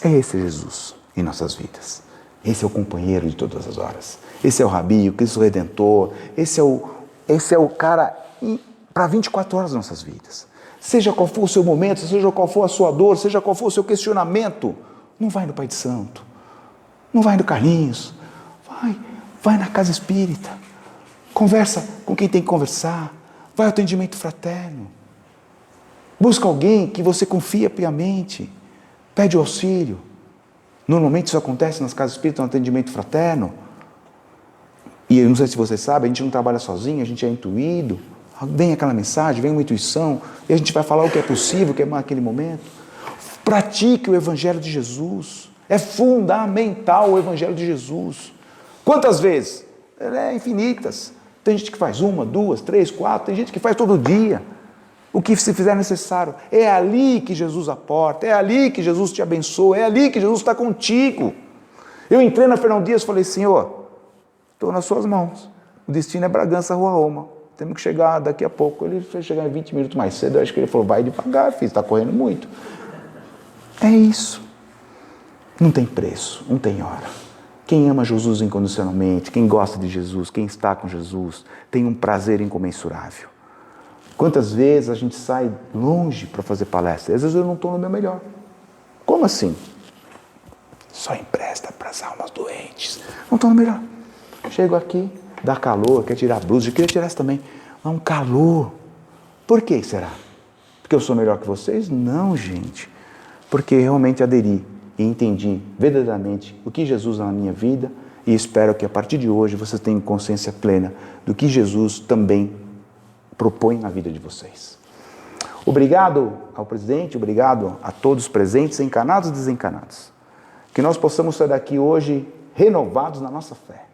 É esse Jesus em nossas vidas. Esse é o companheiro de todas as horas. Esse é o Rabi, o Cristo Redentor. Esse é o cara para 24 horas das nossas vidas. Seja qual for o seu momento, seja qual for a sua dor, seja qual for o seu questionamento, não vai no Pai de Santo, não vai no Carlinhos, vai na casa espírita, conversa com quem tem que conversar, vai ao atendimento fraterno, busca alguém que você confia piamente, pede o auxílio. Normalmente isso acontece nas casas espíritas, no atendimento fraterno. E eu não sei se você sabe, a gente não trabalha sozinho, a gente é intuído. Vem aquela mensagem, vem uma intuição, e a gente vai falar o que é possível, o que é naquele momento. Pratique o Evangelho de Jesus. É fundamental o Evangelho de Jesus. Quantas vezes? Infinitas. Tem gente que faz 1, 2, 3, 4, tem gente que faz todo dia. O que se fizer necessário. É ali que Jesus aporta, é ali que Jesus te abençoa, é ali que Jesus está contigo. Eu entrei na Fernão Dias e falei: Senhor, estou nas suas mãos. O destino é Bragança, Rua Roma. Temos que chegar daqui a pouco. Ele foi chegar em 20 minutos mais cedo. Eu acho que ele falou: vai devagar, filho, está correndo muito. É isso. Não tem preço, não tem hora. Quem ama Jesus incondicionalmente, quem gosta de Jesus, quem está com Jesus, tem um prazer incomensurável. Quantas vezes a gente sai longe para fazer palestra? Às vezes eu não estou no meu melhor. Como assim? Só empresta para as almas doentes. Não estou no melhor. Chego aqui, dá calor, quer tirar a blusa. Eu queria tirar essa também. Há um calor. Por que será? Porque eu sou melhor que vocês? Não, gente. Porque realmente aderi e entendi verdadeiramente o que Jesus é na minha vida, e espero que a partir de hoje vocês tenham consciência plena do que Jesus também propõe na vida de vocês. Obrigado ao presidente, obrigado a todos presentes, encarnados e desencarnados. Que nós possamos sair daqui hoje renovados na nossa fé.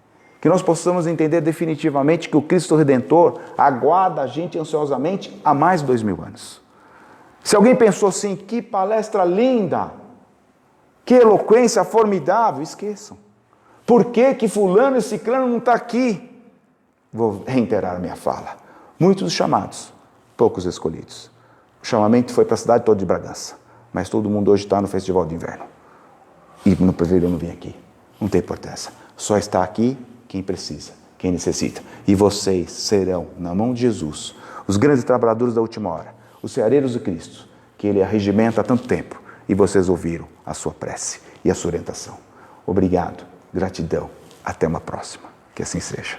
Que nós possamos entender definitivamente que o Cristo Redentor aguarda a gente ansiosamente há mais de 2000 anos. Se alguém pensou assim, que palestra linda, que eloquência formidável, esqueçam. Por que que fulano e ciclano não está aqui? Vou reiterar a minha fala. Muitos chamados, poucos escolhidos. O chamamento foi para a cidade toda de Bragança, mas todo mundo hoje está no Festival de Inverno. E no preferiram não vir aqui. Não tem importância. Só está aqui quem precisa, quem necessita. E vocês serão, na mão de Jesus, os grandes trabalhadores da última hora, os ceareiros de Cristo, que Ele arregimenta há tanto tempo, e vocês ouviram a sua prece e a sua orientação. Obrigado, gratidão, até uma próxima. Que assim seja.